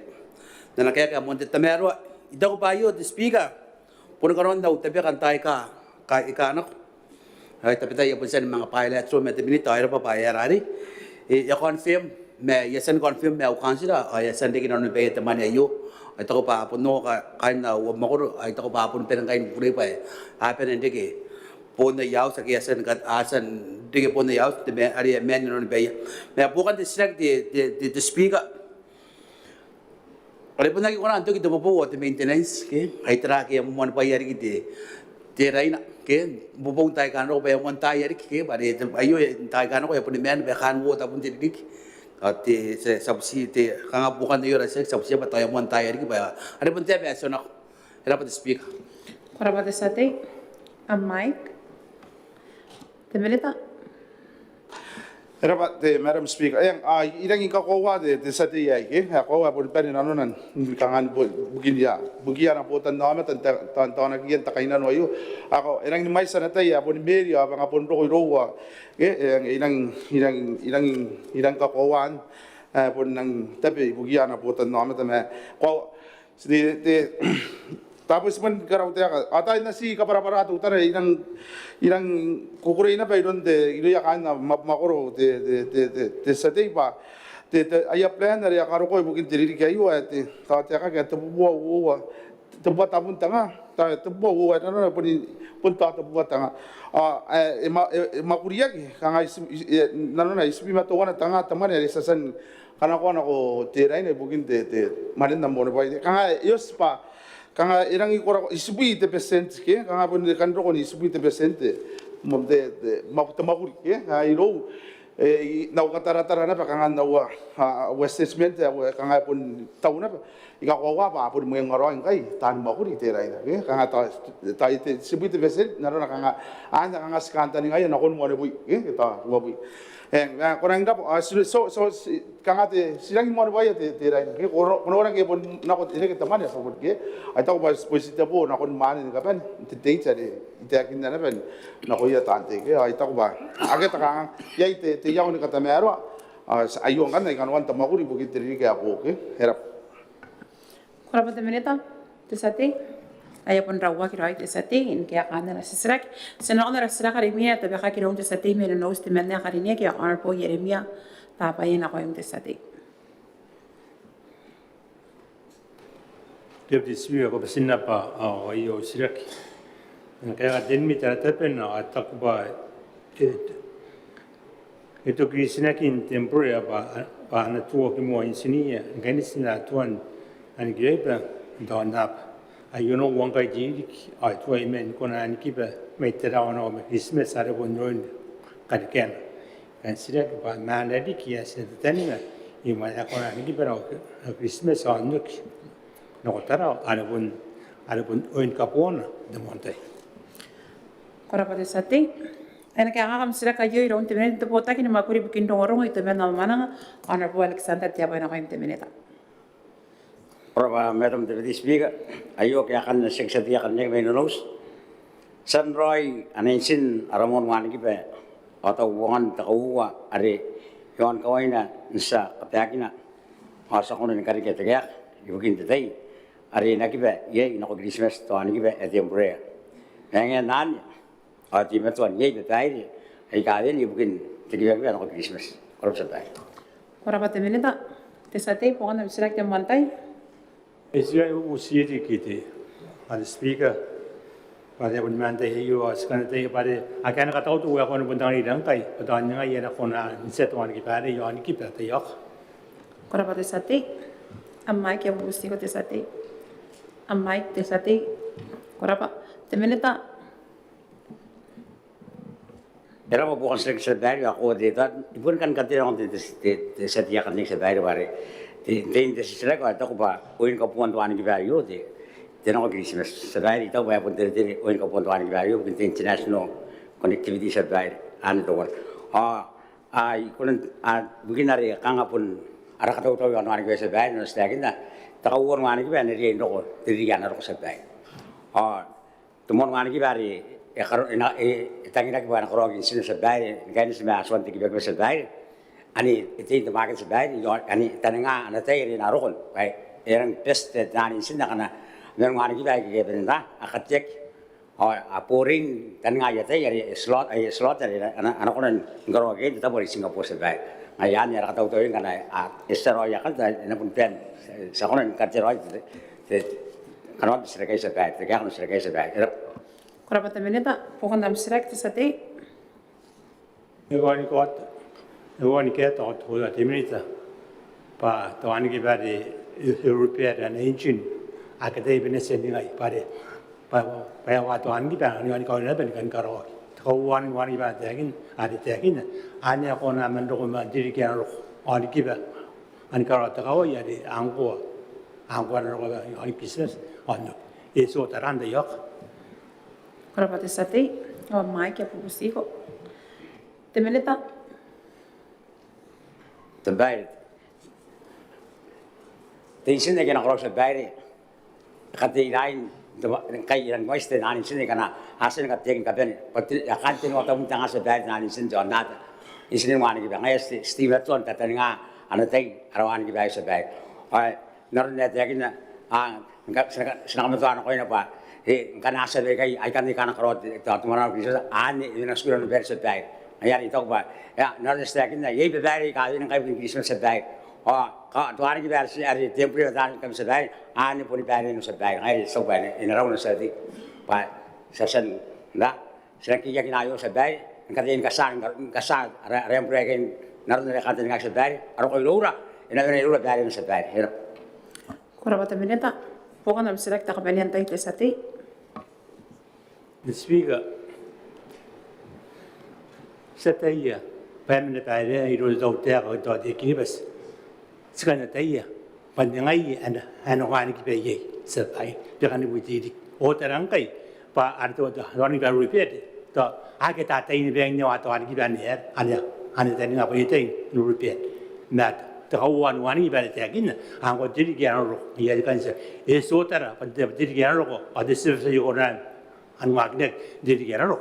Na kaya ka monte tamero ida ko payo te speaker. Puno karon daw tapi kan tay ka anak. Ay tapi tayo pun sen mga pilot so te minita ay pa pa ari. Ya confirm me yasan confirm me au kansira ay yasan de kinon be te man ayo. Ay to pa pun no ka kain na wa makuro ay to pa pun pen kain puri pa. Happen ende ke pon na yaw sa yasan kat asan dige pon na yaw te me ari men non be. Me bukan te select the speaker. Kalau pun lagi orang tu kita bawa te maintenance ke, ay tera ke mo man pa yari kite. Te raina ke bubong tay kano pa yung tay yari ke, bari ayo tay kano ko pun men be kan wo ta pun te dik. At te subsi te kanga bukan yo rasa subsi pa tayo mo tay yari ke ba. Ada pun te be so na. Era pa te speak. Kuraba te sate. A mic. Te minita. Era pa te Madam Speaker. Ayang irang ikakowa te sa te yai ke. Ako pun pen na nan kangan bugia na putan na tan na kian takainan wayo. Ako irang ni mai sana tay pun meri apa ngapun rowa ke irang kakowan pun nang tapi bugia na putan na me ko te tapos man karaw te atay na si kapara-para utara irang kukure na pa idon te iluya kan na makoro te satay pa te aya plan na ya karo ko bukin diri kayo te ta ka ka tubuwa tubuwa tabun tanga ta tubuwa na punta tubuwa tanga makuriya kanga na ispi matowana tanga tamane sasan kana ko na ko te rain bukin te marin na mo pa kanga yos pa kanga irang ikora isubui te percent ke kanga pun kanro ko ni isubui te percent mo de maguri ke ha iro na ukatara na pa kanga na wa assessment kanga pun tauna pa ika ko wa pa pun mo ngaro kai tan maguri te rai na ke kanga ta te isubui te percent na kanga kanga skanta ni ngai na kon mo ne bui ke ta wa bui korang dap so kanga te silang mo ba te rai ke orang ke pun na ko ine ke taman ya sabut ke ai tau ba posita po na kon man ni kapan te chare ite akin na ben na ko ya tante ke ai tau ba age ta kanga yai te yaw ni kata mero ayo kan kan wan tamaguri bukit ri ke apo ke herap Kuraba te minita te sate. Aya pun rawa kira te sate in kaya kana na sisrak. Senang na sisrak Yeremia te baka kira te sate me no ste menna karinia kaya honor po Yeremia tapa yin ako yung te sate. Deputy Speaker ko pasinna pa ayo sirak. Kaya denmi tatapen na atak ba ito kisinakin temporary pa na tuwa kimo insinia ngani sina tuan an greba donap ayono wangkai jirik ai tuwa imen kona an kiba mai terawana me Christmas are bonjoin kadken kan sirak pa manadi kia se tanina ima kona an kiba Christmas anuk no tara arabun oin kapona de monte Kuraba te sate. Ena kaya ngakam sila kayo iro te minita po taki ni makuri bukin dongorong ito men namana honor po Alexander tiapa ina kayo te minita. Kuraba Madam Deputy Speaker, ayo kaya kan seksetiya kan nek menos. Sanroy anensin aramon wan ki pe atau wongan takawa are yon kawaina nsa katakina. Asa kono ni kari ketega ibukin tetai are nakibe ye ina ko Christmas to ani kibe etiembre. Ngen nan ati metuan ye tetai ai kalen ibukin tegibe ko Christmas. Korop satai. Kuraba te minita te sate po kana sila te mantai. Israel usiri kiti al speaker pada pun mante hiyo askan te pada akan kata tu wa kon bundang ni dang kai pada nya ye na kona set wan ki pada yo ani ki pada yo Kuraba te sate. Amma ke busti ko te sate. Amma te sate. Kuraba te minita. Era mo bukan sekretary ako dito ibun kan katira te setiya kan nek sekretary bare Then the select I talk about oin kapuan tuan ki value de no Christmas sabai ito ba pun de oin kapuan tuan ki value with international connectivity sabai an to one ai kunen begin ari kanga pun ara kata to yon wan ki sabai no stakin da ta won wan ki ben ri no de ri yana ro sabai Tumon ngani ki bari e karo ina e tangina ki bana karo ki sinu sebai ngani sima aswan ti ki bek sebai ani iti te makan sebai yo ani tanenga ana te ri na rokon bai erang peste dani sinna kana men ngani ki bai ki benda akatek a pouring tanenga ya te ya slot ana konan ngaro ki ta bori Singapore sebai ayan ya kata utoin kana a estero ya kan na pun pen sa konan kartero te Kanoan sebagai sebaik, tegakkan sebagai sebaik. Kurang menita, bukan dalam serak tersati. Negara ni kita tahu dah temenita, pa tuan kita pada Eropia dan Asian, akademi benar ni pada pa tuan kita ni kau ni kan karo, kau wan kita tekin, ada tekin, ane aku nak mendukung diri kita orang kita, ane karo kau ya di angkuh orang bisnes. Ano, eso taranda yok. Kurang tersati, orang Mike apa pusiko. Temenita. Terbaik. Di sini kena kalau terbaik. Kata lain, kaya yang Western ani sini kena hasil kata yang kapan. Pasti akan tengok tamu tengah terbaik ani sini jangan ada. Di sini mana kita ngai Steve tuan kata dengar anak teng arawan kita terbaik. Naruh dia senang betul anak kau apa? Karena asal mereka ikan ikan kerot tu mana bisa ane ini sekolah ni bersih baik. Ya itu apa? Ya nalar setakin dah. Ye berbalik kali ni kau Christmas baik. Kau tuan kita bersih ada tempoh dan kau baik. Ane pun berbalik ni baik. Hai sebaik ini orang sendiri. Sesen dah. Sedang kita ayo baik. Kata ini kasar rem proyek nalar mereka kata ini baik. Orang kau lura. Ini lura berbalik ni baik. Kurang menita. Bukan dalam serak tak kebanyakan tay tersati. Speaker, setaya, pemene pare iru dauter atau dekibas. Sekarang taya, pandangai anda orang kita ye, sepai, jangan dibuat orang kai, pa arto orang kita repeat, to agak tak ini bengnya atau orang kita ni anda tadi apa itu repeat, mat. Tahuan wani pada tiakin, angkut diri kian rok, ia kan se, esotera, pada diri kian rok, ada sesuatu orang, anwaknya diri kian rok.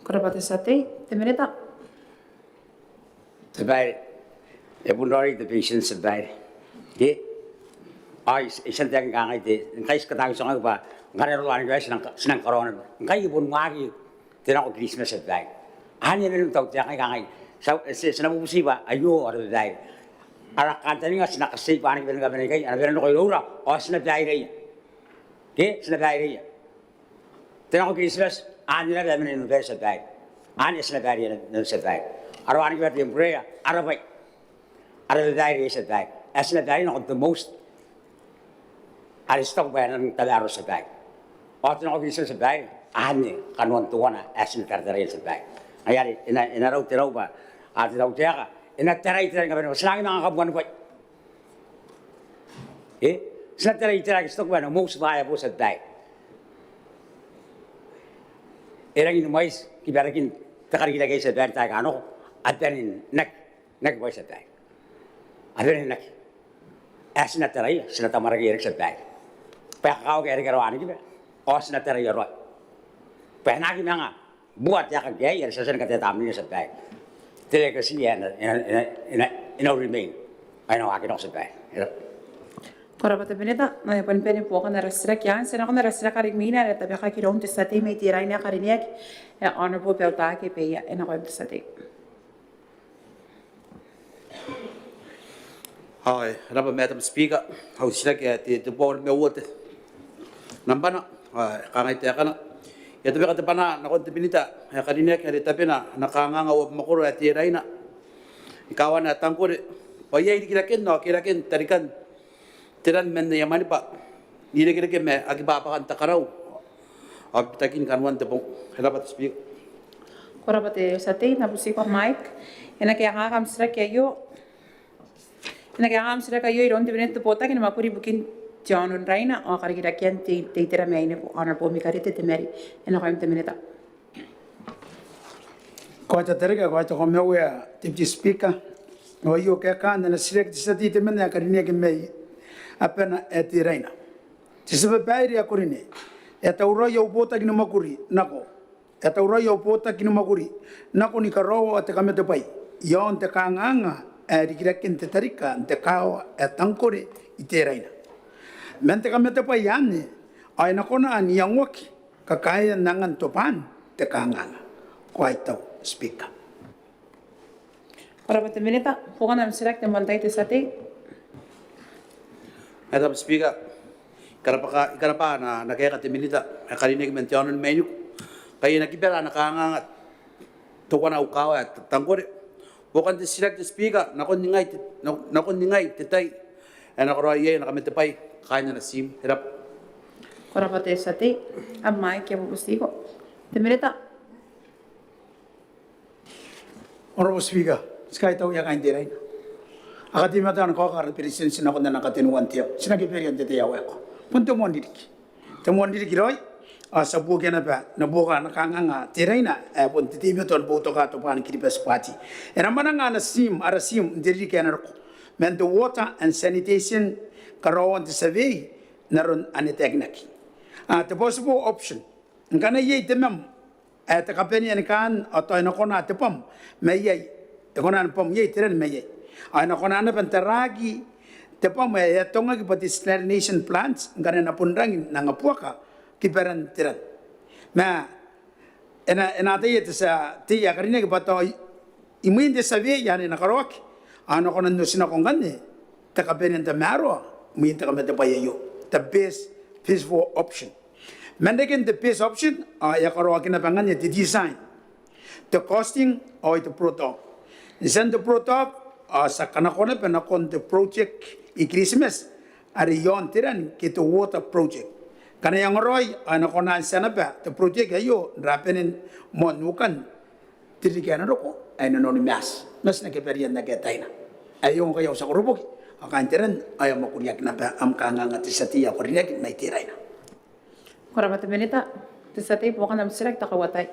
Kurang sate, temenita. Sebaik, pun orang itu patient sebaik, ye, isan tiang kangai itu, kai sekarang sangat apa, ngarai orang guys senang corona, kai pun magi, tidak Christmas sebaik, hanya ni tahu tiang kangai. Senang musibah, ayo ada dai. Arak kata ni senang kasih panik benar benar kaya, ada benar kau lura, senang dai raya. Ke senang dai raya. Tengok Christmas, ane lah benar benar benar sedai. Ane senang dai raya benar sedai. Arwani kita yang berea, Arabai, ada dai raya sedai. Senang dai nak the most. Ada stok benar tak harus sedai. Tengok Christmas sedai, ane Kanoan tuana, senang dai raya sedai. Ayari, ina rau terau ba, ada rau tiaga, ina terai terai ngapain? Senang nak kabuan kau. Senang terai terai stok ba, mau sebaya bos sedai. Erang ini mais, kibarakin takar kita kaya sedai tak kano, ada ni nak boy sedai, ada ni nak. Senang terai, senang tamar kaya erek sedai. Pekau kaya erek rawani kiba, senang terai rawat. Pehna kita ngah. Buat yang gaya, yang sesuatu kata tamu sebaik. Tidak kesian, ina remain. Ayo aku nak sebaik. Kurang menita, naya penpen bukan dari serak yang, senang dari serak hari mina, tapi kalau kita untuk sate mei tirai ni hari ni, honorable pelta ke peya, enak untuk sate. Hai, Rabbi Madam Speaker, how serak ya di board me wote. Nampak nak, kangai tiak nak. Ya tapi kata pana nak konti pinita ya kadine kali tapi nakanganga wa makuro ya tirai na ikawan na tangkure paya kirakin tarikan tiran men ya mani pa ile kirakin me agi bapa kan takarau ab takin kanwan te pong helapat speak Kurang sate na busiko mic ena kaya ngakam serak yo ena kaya ngakam serak yo iron te benet pota kini makuri bukin John Raina, or Karakian, Tater Main, Honorable Micarite Temeri, and I'm the minute. Quite a terrible, quite a homeware, Deputy Speaker, or you can and a select city to Manaka May, upon at the Reina. Tis a Baria Corine. E taura ia upota ki makuri, nako. E taura ia upota ki makuri, nako ni karoa te kamete pai. Ion te kanganga, e rikirakin te tarika, te kao e tankore i te reina. Men te kamete pai ane, ai nakona ani angwaki, ka kaya nangan topan te kanganga. Ko ai tau, speaker. Ora te minita, pokona msirak te mantai te sate. Madam Speaker, ikarapa na kaya te minita, karinig mentionan menu, kaya nakipera nakangangat, tukana ukawa at tangkore. Bukan te sirak te Speaker, nakon ningay te tay, nakoroa iya nakamete pay, kaya na sim, hirap. Ora te sate, amai kia bubustigo. Te minita. Honorable Speaker, sky tau ya kain diray. Akati matan ko kar president sina ko na nakatinuan tiyo. Sina kiperian te yaw ko. Punto mo ndiriki. Te mo ndiriki roy. Sa buke na ba na buka na kanganga diray na punto tibyo ton boto ka to pan kiripes party. Era mananga na sim arasim ndiriki na ko. Men the water and sanitation karawan te survey naron aniteknaki. The possible option. Ngana ye temam te kapeni an kan atau na kona te pam me ye kona pam ye tren me ye. Ana kona na pentaragi te pam ya tonga ki pati salination plants ngana na punrang na ngapuaka ki peran tiran. Ma ena te ye sa te ya karine ki pato imuin de save ya na karok ana kona no sina kongane te kapeni te maro muin te kamete pa ye yo the best peaceful option. Mandakin the best option ya karok na pangan the design the costing or the protocol. Isang the protocol sa kanakona penakon the project i Christmas ari yon tiran kito water project. Kana yang roy anakona sana ba the project ayo rapenin monukan tirikan roko ay anonymous. Mas na keperian na ketaina. Ayo kayo sa korupok akan tiran ayo makuriak na ba am kanganga tisatiya korinek may tiraina. Ora te minita, te sate pokona msirak takawatay.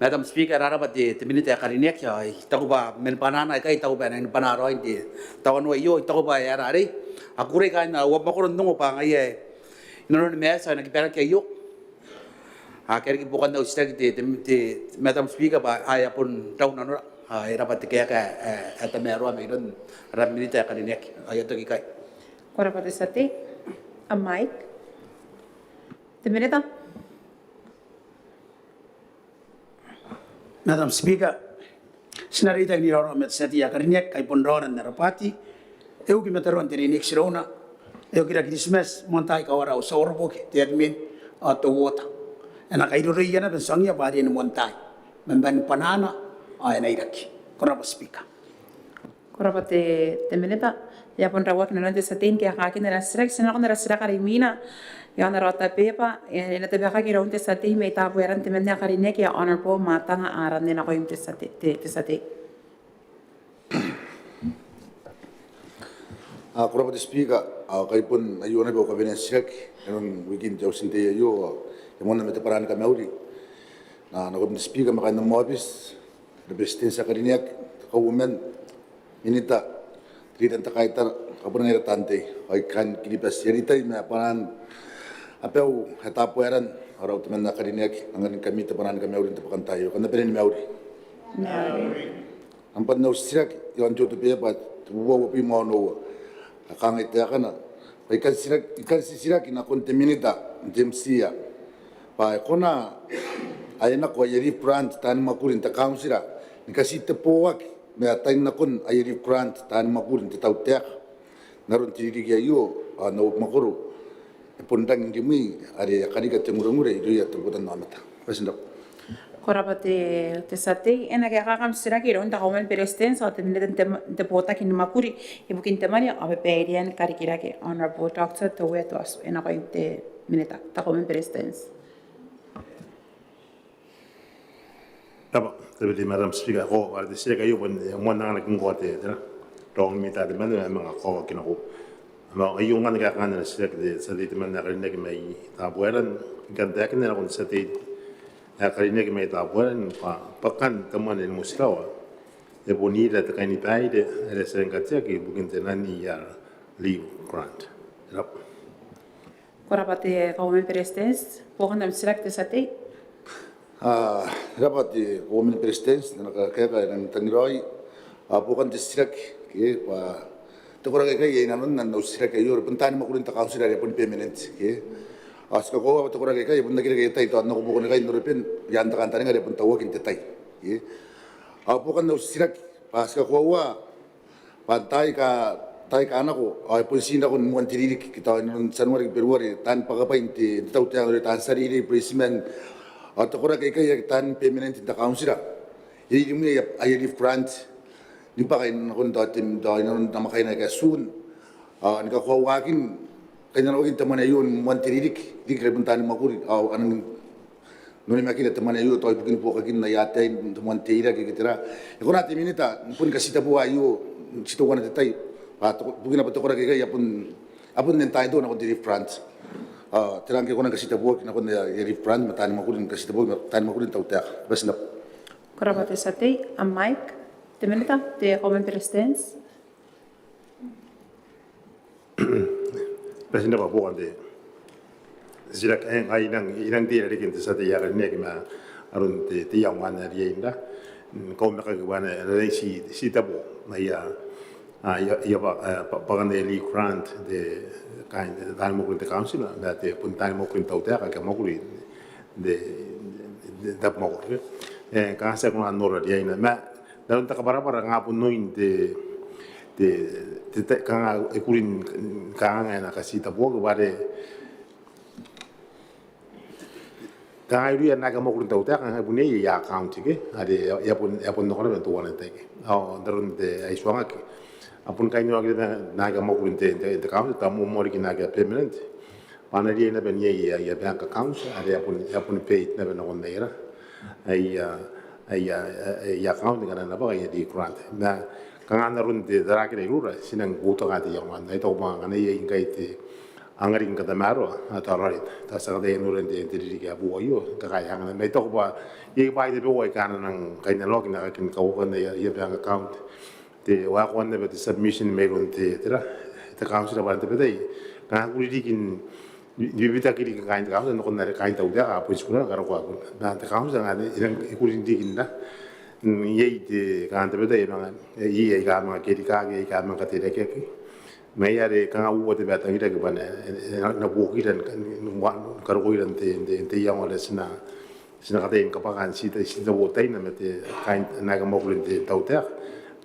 Madam Speaker, arapat te minita karinek ya, taku ba men panana kay taku ba na panaro hindi taku no iyo taku ba ya ari akure kay na wab makuron nungo pa ngaye inonon mesa na kipera kayo kaya bukan na usita te Madam Speaker ba ay pun tahu nano ay rapat kaya ka at mero may don ram minita karinek ay to kay Ora te sate, amai. Te minita. Madam Speaker, sinarita ni Roro met setia karinek kay pondoran na rapati, eu ki meteron tiri next rona, eu kira Christmas montai kawara sa orboke te admin to water. Ana kay ruriya na pensangya bari ni montai. Memban panana ay na iraki. Koraba Speaker. Ora te minita. Ya pon rawak na nante satin kaya kakin na rasrak sina ko na rasrak karimina. Ya na rota pepa na te baka ki ronte satin may tapo yaran te menya karinek ya honor po mata nga aran din ako yung te satin. Kurang Speaker, kay pun ayun na ba kabinet siyak, yung weekend jaw sinte ayo, yung mga naman paraan kami uli. Na kurang Speaker makain ng mobis, representen sa karinek, kaumen, minita, tritan takaitar, kapunan nila tante, ay kan kilipas yaritay na paraan, apel hetapo yaran, araw teman na karinek, ang kami tapanan kami uli tapakan tayo, kan napirin ni uli. Ang pan na siyak, yung joto piya pa, tuwa wapi mo no. Akang ite kana ikan sirak ina kontaminita demsia pa kona ayana ko ayeri plant tan makurin ta kausira nikasi te powak me atain na kon ayeri plant tan makurin te tautek naron tiri yo no makuru pundang ngimi ari akari ka temurumure ido ya terbutan namata pasenda Ora te sate ena kaya kakam sira ki ronta kaumen presten sa te minita te pota ki makuri ibu kinte mani abe perian karikira ke honorable doctor to wetos ena ko inte minita ta kaumen presten. Tapa, tapi Madam Speaker, ko ada sila kayo pun mo nang nagkukuha na dong minta di mana mga ko kinako. Ama ayung nga nagkakana sila sa dito man nakarinig may tabueran ganda ka na kung sa dito karinig may tabueran pakan teman ilmu selawa. E bonita te kaini paide ele sen katia ki bukin tenani ya leave grant. Korapati kaumen presidents, pokan dam sirak te sate. Dapat di women presidents na kaya ng tangiroy bukan distrik ke pa to kora kaya nanon nan distrik kayo puntan mo kunin ta council area pun permanent ke aska ko to kora kaya pun nagire kaya ito ano ko bukan kaya noripin yan ta kantan ngare pun tawo kin tetay ke bukan distrik pas ka ko wa pantai ka anak ko ay pun sinda ko mo tiririk kita non January February tan pagapain ti tawti ang tan sarili president atau korang kaya tan permanent di council jadi ini ayah di France di pakai nakon datim dahin nama kaya na kasun ni kakuawakin kaya na teman ayun mantiridik di kerebentan makuri anang nuni makina teman ayun toy bikin po kakin na yate teman tira kira ko natin minita pun kasih tabu ayu situ wana tetay bukin apa to korang kaya apun nentay do nakon di France terang ke kona kasih tabu kena kona yeri brand matani makulin kasih tabu matani makulin tau tak bas nap Korapati sate, a Mike, te menita, te kaumen presidents. Presidente ba bukan de sila ay inang dia rikin te sate ya ne ki ma arun te yang wan ri inda ko me ka wan re si tabu mai ya pagan de li grant de kain dan mo kun te council da te puntan mo kun tau te ka mo kun de tap mo kun ka sa kun anora dia ina ma dan ta kabara para ngapun noin de ka ekurin ka nga na kasita bo ko bare ka ai ria na ka mo kun tau te ka bune ya account ke ade ya pun no ko to wan te ke darun de ai swanga ke apun kainyo agda naga mo kunte de account ta mo mori ki naga permanent panari na ben ye ya bank account ari apun pay na ben on neira ai account ngana na ba ya di grant na kanga run de dara ke rura sinang buto ga de yang na to ma ngana ye ingai te angari ngada maro ata right ta sa de no ren de de ga bu yo ka ga yang na to ba ye ba de bo ka nang kaina log na kin ka ko na ya bank account te wa ko ne be submission me gon te tera te council ba te bedai ka ku ri kin ni bita ki ka kain ka no na kain ta uda a pues kuna ka ro na te council nga ne ku ri kin da ye te ka te bedai na ye ga ma ke ka ma ka te re ke me ya re ka u te ba ta ri ke ba na bu ki ran ka ro ran te ya ma le sina ka te ka pa kan si te wo te na me te kain na ga mo ku te ta uda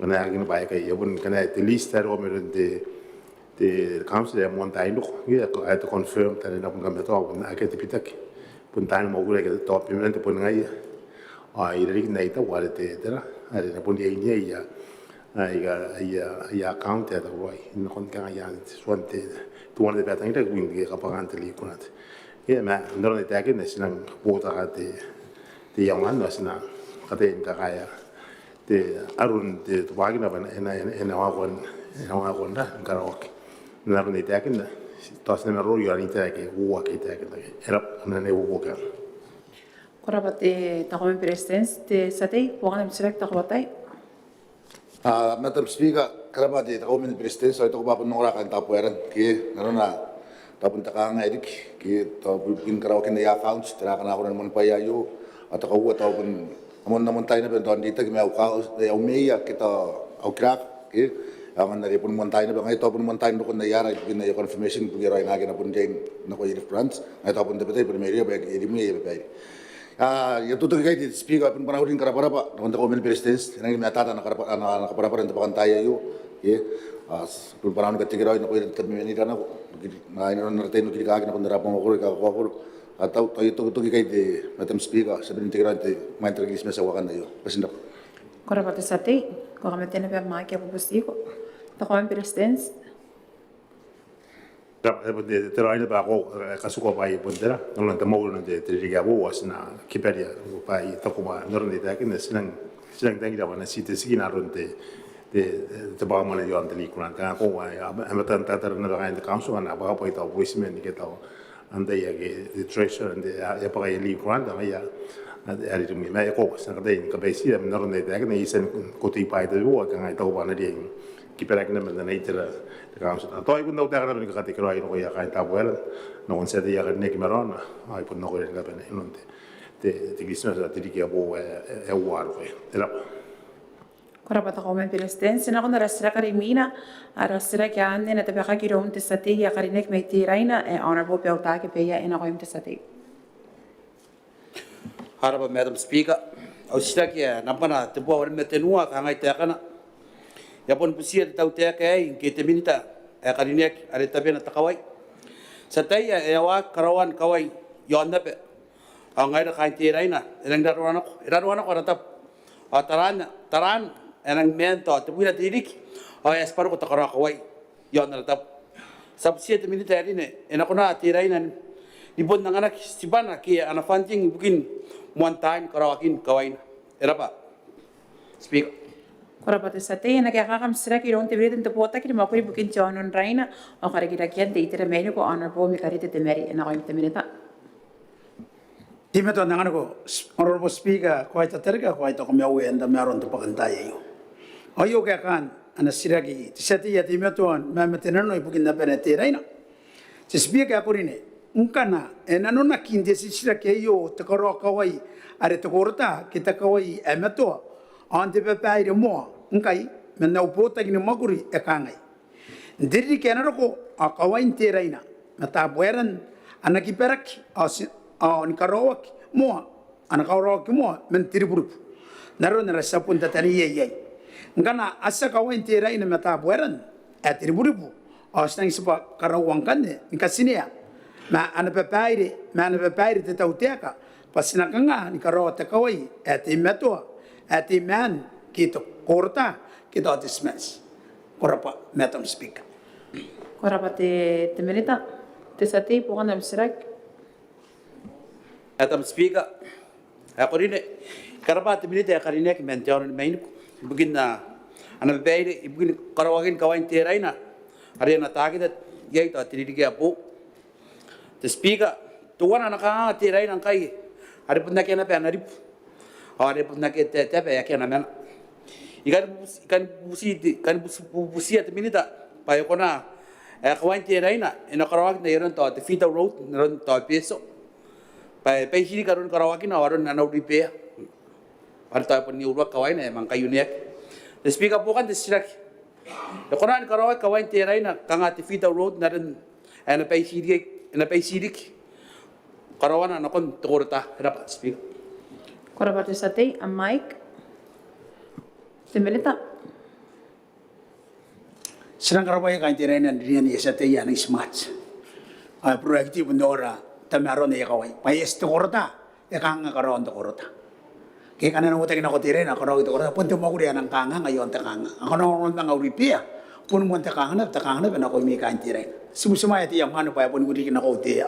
kana agin ba ka yobun kana the list that over the council ya monta ino ya to confirm that na pun gambe to na ka tipitak pun tan mo gure ka to permanent pun ngai iri nei ta wale te tera ari na pun ye ya account ya roi no kon ka ya suante tu wan de batang ta win ke ka pagante li kunat ye ma ndoro ne ta ke na sinang bota ka te yang wan na sina ka te ka ya te arun te wagina ban ena wagon da karaoke na rune te akin tos ne ro yo ani te ke wa ke te akin era na ne wo ka Korapati kaumen presidents, te sate, pokan dam sirak ta kawatai. Madam Speaker karaba di women presidents ay to ba pun nora kan tapueran ke narona tapun takanga edik ke to pin karaoke na ya accounts tera kana ko mon pa yayo atau ko wa tapun amon namon tayo na ben don dita ke au ka au meia kita au crack ke ang na pun mon tayo na ben ito pun mon tayo ko na yara pin na confirmation pun gira na gina pun jeng na ko yiri France ay to pun de betay pun meria ba yiri meia ba ya tuto kay di speaker pun panahon kara para pa no ko men presidents nang mata na kara na para para ento pakan tayo yo ye pun panahon ka tigiraw na ko yiri termini na ko na ino na tayo kiri ka na pun dara pa ko ko atau itu kay di Madam Speaker sabi integrante may tragis sa wakan na yo president Korapati sate, ko kami tenape ma ke pupustiko. Ta kaumen presidents. te raina ba ko kasuko ba i bundera no na tamo na de triga bo wasna kiperia ba i to kuma no ne ta kin sinang tangi da na site sigina ronte te ba mo na yo anteli kuna ka ko wa amatan ta tar na ga in the council na ba po ito wismen ke to ande ya ke the treasure and ya pa ya li kuna da ya ari tu mi ma ko sa ka de ka be si no ne ta kin isen ko ti pa de wo ka ngai to ba na de kiperak na man na itira ka sa to ay punta utak na ni ka tikro ay no ya ka ta buel no on se dia ka ne ki marona ay pun no ko ka ben inonte te gisna sa tiri ki abo e war ko era Korapata komen presidensi na kuna rasra karimina a rasra kyanne na tabaka kirom te sate ya karinek me tiraina e honorable pelta ke peya ina koim te sate. Haraba Madam Speaker, au sitaki nampana te po me tenua ka ngai te kana. Ya pon pusia te tau te ai ke te minita e karinek are tabena takawai. Satai e wa Kanoan kawai yonna pe. Au ngai ra kai te raina, enang daruana ko ratap. A taran enang mento te puina te rik. Au esparo ko takara kawai yonna ratap. Sabsia te minita rine enakona te raina ni pon nanganak sibana ki ana funding bukin one time karawakin kawain erapa speak Korapata sate na kaya kakam sira kirom te bredin te pota ki makuri bukin jonon raina o kare kita kian te itira menu ko honorable mi karite te meri ina koim te minita. Timeto nangan ko honorable speaker ko ita terga ko ita ko miawe enda meron te pakantai yo. Ayo kaya kan ana siragi sate ya timeto ma metenano ibukin na penete raina. Se speaker apurine unkana enano na kinde sisira ke yo te karo kawai are te korta ke te kawai emeto ante pe pai de mo unkai menna upota gini maguri e kangai ndiri ke na ko a kawai te raina mata bueran anaki perak a ni karawak mo ana karawak mo men tiriburu naro na sapun ta tani ye ngana asa kawai te raina mata bueran e tiriburu a stang sipa karawang kanne nkasinia ma ana pepaire te tauteka pasina kanga ni karo te kawai te meto te man ki to korta ki to dismiss korapa Madam Speaker Korapa te minita te sate pukan na sirak. Madam Speaker ako rin karapa te minita karinek mention main bugin na ana beire bugin karawagin kawain te raina ari na tagidat yai to tirigi apo the speaker tuan anak ang tirai nang kai ada pun nak kena pen arip ada pun nak te pe kena men ikan busi at minita pa ko na kawan tirai na ina karawak na iron to the fita road ron to peso pa hiri karon karawak na waron na ripe para ta pun ni urwa kawan na mang kayunek the speaker po kan distract ko na karawak kawan tirai na kanga the fita road na ron ana pa hiri ina pa sidik karawana na kon torta dapat speak Korapata sate a mic te minita. Serang karawai kan te raina dirian ye sate ya ni smart a proactive nora tamaro ne kawai pa yes to korta e kanga karon to korta ke kana no te na ko te raina karawai to korta punto maguri anang kanga ngayon te kanga kono ron bang uripia pun mon te kanga na ko mi kan te raina Sumusuma ya tiang mana pa pun gudi kena kau te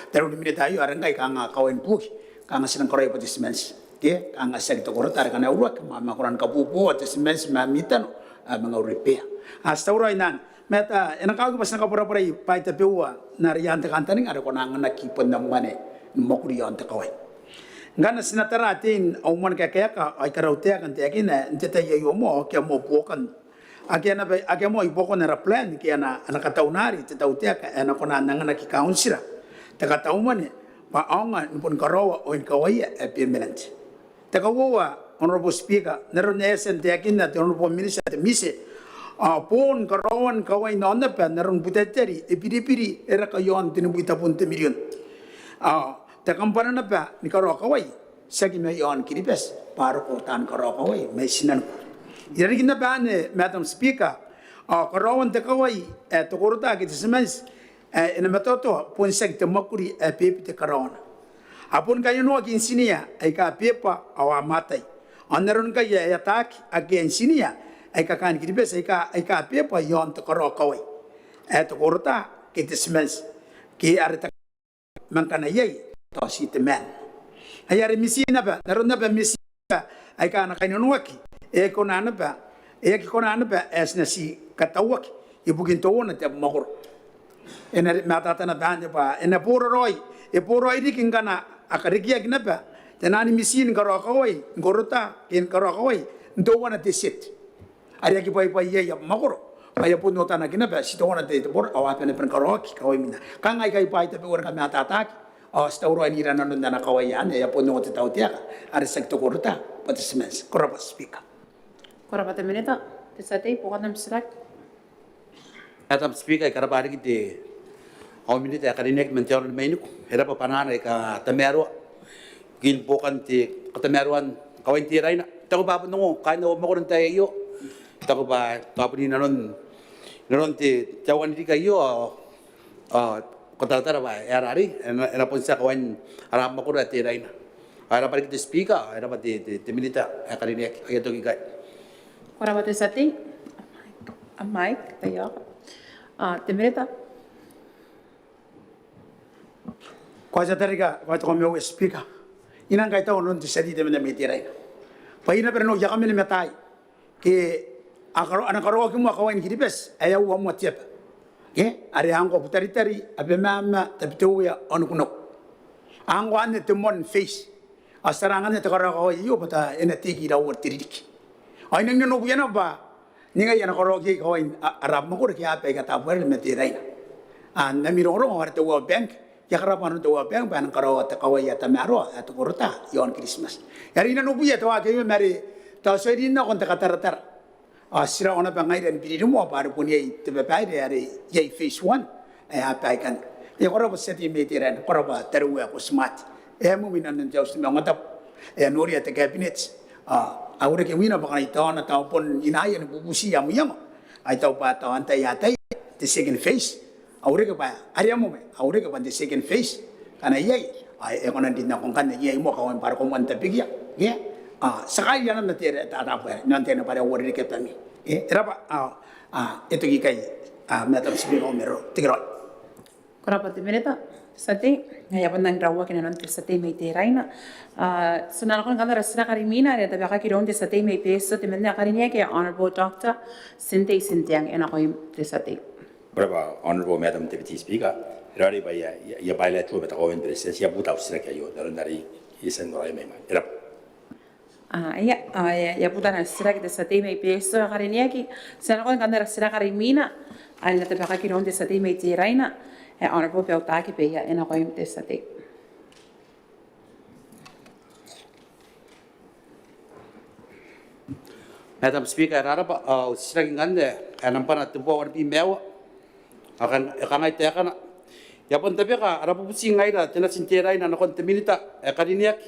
taru di minta ayu arang kai kanga kawen puki kanga senang korai pati semens ke kanga sek to korota kana urak ma koran kapupu ati semens ma mitan mga uripea hasta urai nan meta enang kau pas nang kapura pura pa ita peua narian te kantaning ada konangan na kipon na mane mokuri yon te kawai ngana sinatara tin au mon ka ka ai karautea kan te akina nteta yo mo ke mo pokan Ake mo iboko na plan ki ana kataunari te tautea ka ana kona nangana ki kaunsira te kataumane pa aunga nipon karawa o in kawaya e permanent te kawawa honorable speaker nero nesen te akinna te honorable minister te mise pon karawan kawai nonna pa neron buteteri e piri era kayon tinubuita punte million te kampana na pa ni karawa kawai sagi me yon kiripes paro ko tan karawa kawai me sinan Yari kita bane Madam Speaker, karawan te kawai to korota ki semens ina matoto pun sek te makuri pepe te karawan. Apun kayo no ki insinia ay ka pepa awa matai. Anaron kaya attack against insinia ay ka kan kiribes ay ka pepa yon to karo kawai. To korota ki semens ki arita mangkana yai to si te man. Ayari misina ba naron na ba misina ay ka na kayo no ki e konana ba ki konana ba as na si katawak ibugin to na te magor ena mata na bande ba ena puro roi di kingana akarikia kinapa tenani misin karo kawai gorota kin karo kawai ndo wana te sit ari ki pai ye ya magor Kaya po nota na kina ba sito na te bor awa pa na pangkarok kaway mina. Kangay kay pa ita pe ka matatak. O stauro ani ra nanon na kawayan ya po no te tau tiaka. Are sekto korta patismes koraba speaker. Koraba te minita. Te satay po kanam sirak. Madam Speaker, karabari kiti au minute akarinek mention menu era pa panana ka tamero gin pokan ti katameruan kawain ti raina tago ba no kaino mo ko tayo tago ba tapos ni nanon ti tawan ti kayo kontratara ba erari era po sa kawain aram mo ko ti raina ara pa kiti speaker era pa ti minute akarinek ayo to gigay Koraba te satay. A mic tayo. Te minita. Kuasa tariga kuasa kami speaker. Inang kay tao non ti sedi de na metiray. Paina pero no ya kami metai. Ke akaro ana karo ki mo kawain kidipes ayaw wa mo tiap. Ke are angko putari abe mama tabtu ya onu kuno. Angko ane temon face. Asarangan te karo ko yo pata ena tiki da wor tirik. Ay nang no buyana ba ninga yana karo ki kawain arab mo ko ki ape ka ta puer metiray. Na miroro ko arte wa bank ya karapan to wa bank ban karo ta kawai ta maro at korta yon Christmas. Yari na no buya to wa ke mari ta so ri na kon ta kataratar. Asira ona bangai dan biri mo par pun ye te ba pai yari ye face one apa kan. Ya koro ba seti metiran koro ba taru ko smart. Mo minan nan jaus Maungatabu. Nori at cabinet. Aure ke wina ba kai ta na ta pon inaya ni bubusi yamu yama. Ai ta pa ta anta ya tai the second face. Aure ke ba area mo me aure ke the second face kana yai ai ekona din na kong kan yai mo kawan para ko manta bigya ye sakay yan na tere ta ta pa nan tena para wori ke tami era ba ito gi kai Madam Speaker mero tigro Koraba te minita. Satay. Ya pandang rawa kina non te satay may te raina. Sunal kon kanda rasra karimina ya tabi ka kiron te satay may peso te menda karinya ke Honorable Dr. Sintay Sintiang ena ko te satay. Brava, Honorable Madam Deputy Speaker, rari ba ya bilateral beta ko president ya buta usira kayo daron dari isen rai mema. Era. Ya puta na sira que te satay may peso karinya ki sunal kon kanda rasra karimina ay na tabi ka kiron te satay may te raina. Honorable Beltaki pe ya ena ko te satay. Madam Speaker, araba usira ngande anampa na tubo war bi mewa akan ngai te kana ya pon tabi ka ara pusi ngai ra tena sinterai na kon minita kadiniak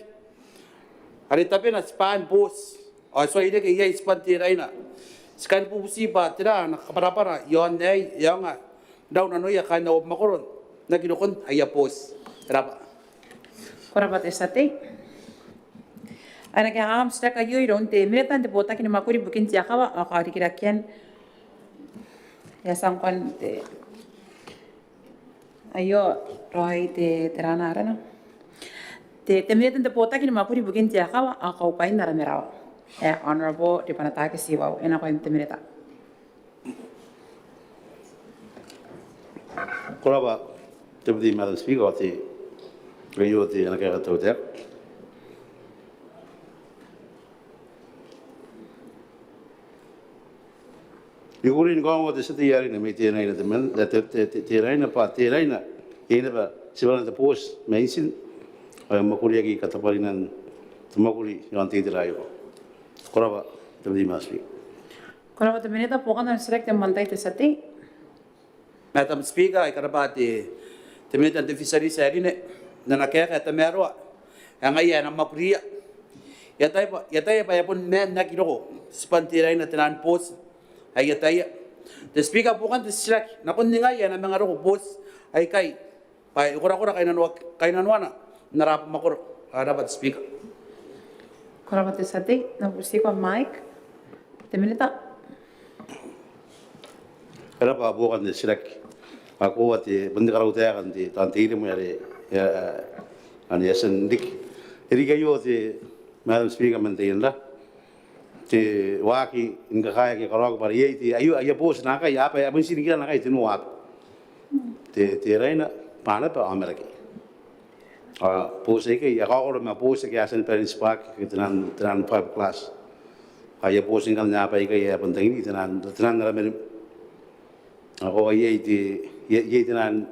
ari tabi na span bos so ide ke ye span terai na skan pusi ba tera na para yon nei yang daw na no ya kana makoron na kinokon aya pos raba Koraba te satay. Ana ke ham sta ka yo iron te minita te bota kini makuri bukin tia kawa akari kirakian ya sangkon te ayo roy te terana arana te minita te bota kini makuri bukin tia kawa akau pain nara merawa honorable di panatake siwau ena ko te minita Koraba Deputy Madam Speaker te rayo te ana ka to te Igurin ko te sati yari na me te na te men te raina pa te raina ina ba sibana te pos mensin ay makuri ki kataparinan tumakuri yon te rayo Koraba Deputy Madam Speaker Koraba te minita pokan na select mantay te sati Madam Speaker, ay karabati te minita te fisari serine na nakaya te merwa ang ay na makuriya yatay pa yapon men na kinoko spantiray na tinan post ay yatay te speaker po kan te silak na kun nga yan ang mga ro post ay kay pa kura kay nanwana narap makor dapat speaker Koraba te sati na pusi ko mic te minita Era pa bukan te silak ako ati bandi karaw te kan te tantiri mo yari ani yasan dik iri kayo te Madam Speaker mantayin la te waki inga kaya ke karaw para ye te ayo pos na kay apa abin sinigila na kay tinuwak te raina pana pa Amerika pos ke ya ko ma pos ke asan parents park ke tenan 5 class kaya pos ingal na pa ke ya penting ini tenan na Ako ay nan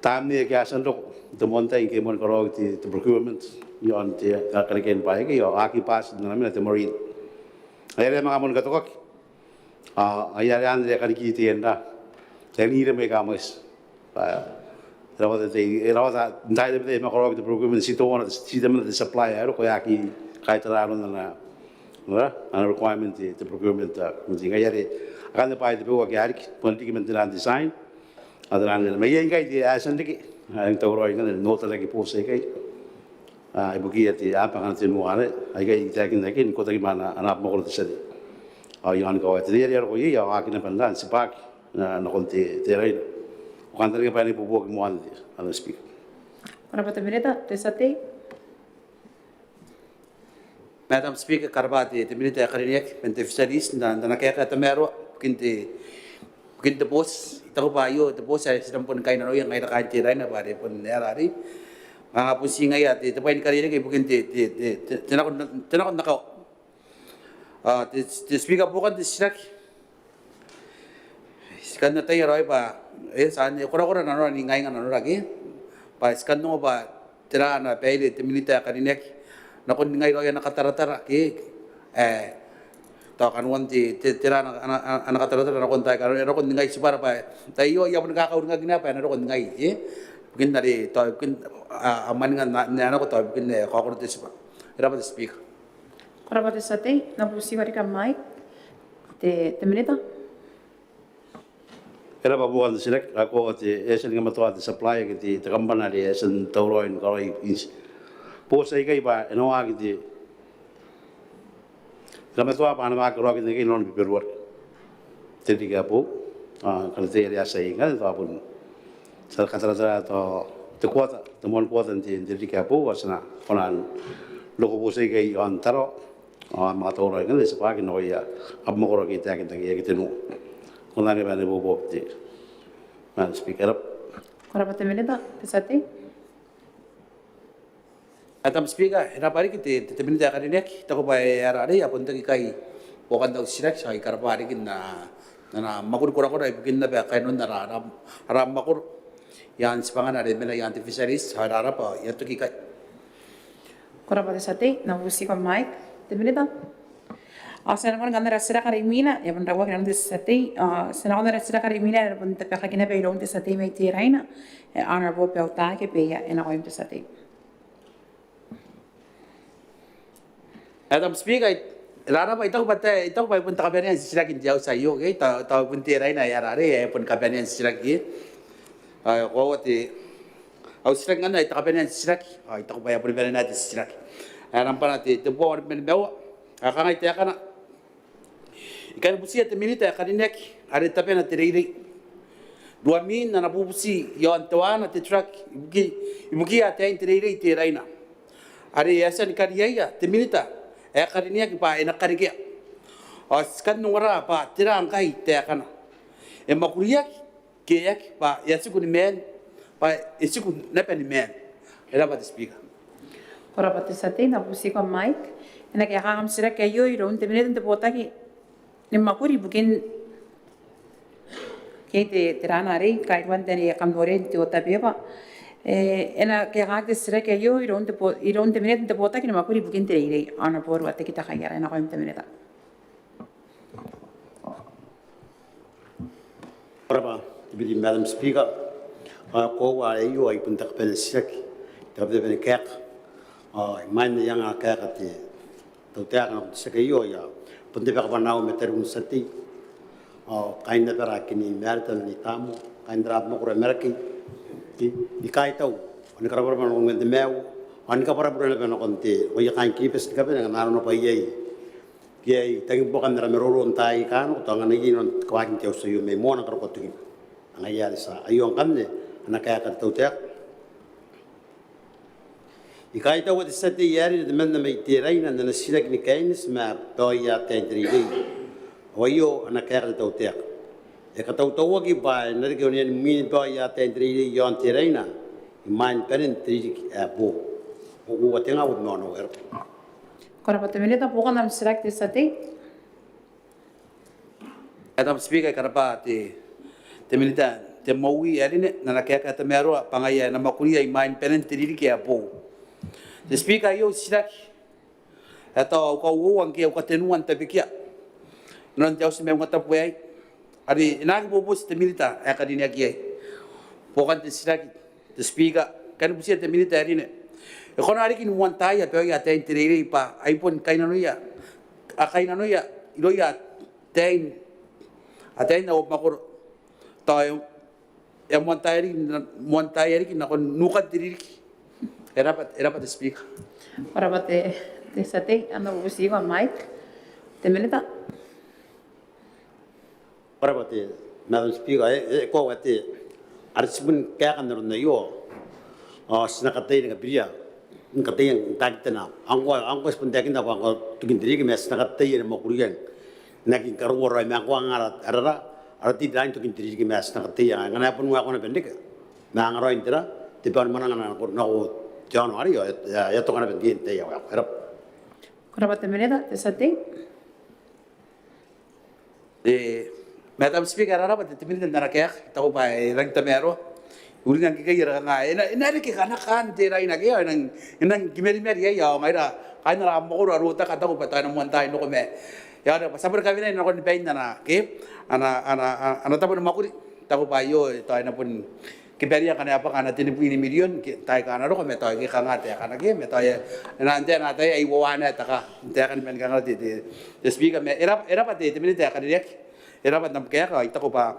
tamni ke asan do the monta ke mon karo the procurement yon te kakariken pai ke yo aki pas na mina te marine. Ayare mga mon katokak. Ayare andre kariki tienda. Tenire me kamas. Rawata ndai de me karo the procurement sito ona si the supplier ko aki kai taralo na ana requirement the procurement muzinga yare akan pai de bo ke arik politicamente land design adaran me yengai di asan diki ang tawro inga nota lagi pose kai ibu kia ti apa kan tin muare ai kai takin takin ko tagi mana anak mo ko tsadi yan ko ti yare ko yi ya akin pandan sipak na konti terai kan tagi pa ni pupo ki muan di ala speak Ora pata mineta te sate. Madam Speaker, karbati te minute akarinek mente fisheries na nakaya ta mero kinte boss ito ko bayo the boss ay sidang pun kain ano yang kaya tiray na pare pun nerari mga pusi ngaya te pain karinek ay bukin tinakon nakaw te speaker bukan te sirak sikan na tayo roy pa saan kura na ni ngay nga ano lagi pa sikan no ba tira na pele te minute akarinek na kung ngay roy nakataratara tao Kanoan tira na nakataratara na kung tayo karon na kung ngay sipara pa tayo iya pun nakakaur nga ginapa na kung ngay bugin na ri tao bugin aman nga na ko tao bugin kakur te sipa dapat speak Ora pata sate na pusi wari ka mic te mineta. Era pa bukan silek ako ti esen nga matua ti supply ti kambana di esen tawroin karoy po sa ikay ba eno agi ti kami tua pa na makro agi ni non paperwork tiga po kalau ti area sa inga to apun sa katara to kuota mon kuota ti tiga po wasna konan loko po sa ikay on taro mga tawroin nga sa pagi no ya abmo ko kita kitinu kunani ba ni bobo ti man speaker up Ora pata mineta te sate. Madam Speaker, hinapari kiti minute akarinek tako ba arari apun tagi kai bukan daw sirak sa ikarapari kin na makur kura ibugin na ba kanon na ram makur yan sipangan ari mena yan fisheries harara pa yato ki kai Ora pata sate na pusi ka mic te mineta. Sana kon ganda rasira karimina ya pun rawa kan te sate sana kon rasira karimina ya pun te kakina pe ilong te sate me tiraina honorable pelta ke pe ya ena ko te sate. Madam Speaker, lara pa ito pa punta kabiyan sila kinjaw sa iyo, okay? Tao puntiray na yarari, pun kabiyan sila ki. Ko ti, sila nga na ito kabiyan sila ki. Ito ko pa pun kabiyan natin sila ki. Aram pa natin, ito po ang mewa. Kakangay tayo ka na. Ikan pusi at minute kaninek, ari tapi na tiriri. 2 min na napupusi, yon tawa na titrak, ibugi at yung tiriri tiray na. Ari yasan kariyaya, minute. Karinia pa inakarigya. Skan nungara pa tirang kai te kana. Makuriyak keyak pa yasikun men pa yasikun napen men. Era pa speaker. Ora pata sate na pusi ka mic ena kaya kakam sira kayo iron te mineta te bota ki ni makuri bugin kete tirana re kairwan tani kamdore te ota beba ena kaya kakam sira kayo iron te mineta te bota ki ni makuri bugin te ire ana por wate kita kaya ena ko te mineta. Ora Deputy Madam Speaker, ko wa ayo ay punta ka sik. Tapos ben kek. Man yang kek ati. Tawta ka sa kayo ya. Punta ka panaw meterun sati. Kain na para kini mertal ni tamo, kain drap mo ko merki. Di kai taw. Ani karabar man ngom de mew. Ani ka para problema no konti. O ya kain kipes ka ben na no pa yei. Kiai tangi bukan na meroro ntai kan to ngana ginon kwakin tiyo sa yu me mo na karo kotu. Angaya sa ayong kamne ana kaya ka tawta. Ikai taw de sati yari de men na me tiraina na silak ni kainis ma toya tendrili. Oyo ana kaya ka tawta. E ka tawtaw gi ba na ge ni min toya tendrili yon tiraina. Iman peren trili abo. O watenga wud no no er. Kora pata mineta bukan nam sirak te sate. Madam Speaker, karapa ti te minita te Boowi erine na kaya ka te mero pangaya na makuria I main penen tiriri ke apo te speaker yo siraki ata ko uang ke ko tenuan te pikia non te os me Maungatabu ai ari na ki bobos te minita e ka dinia ki ai pokan te siraki te speaker kan busia te minita erine e kono ari kin muantai pe ya te tiriri pa ai pon kaina noia a kaina noia iloia tein atein na makor tayo e muantai eri na kon nukat tiriri era pa te speaker Ora ba te sate ano usi ko mic. Te minita. Para bate Madam Speaker ko wate arsibun kaya kan ron yo sinakatay nga biya ngkatay ang tagtana angko spun takin da ko tugin diri mes sinakatay na makuriyan naging karwara ma ko ngarat arati dain tugin diri mes sinakatay ngana pun wa ko na bendik na ngaro intira ti pan mananga na ko January ya to kana bendik te ya era Ora ba te minita te sate. Madam Speaker ara ba te minita na kaya ta ko pa rang tamero uringan ki kaya nga ina ri ki kana kan te rai na kaya nang kimeri meri ya ngai ra kai na mo ko ruta ka ta ko pa ta na montai no ko me ya da sabar ka vina na ko ni pain na ke ana ta pun makuri ta ko pa yo ta na pun kiberia kana apa kana tini puini million tai kana ro me tai ki kana te kana ke me tai na ante na tai ai wana ta ka te kan men kana te speaker me era pa te minita ka direk era pa nam kaya ka ita ko pa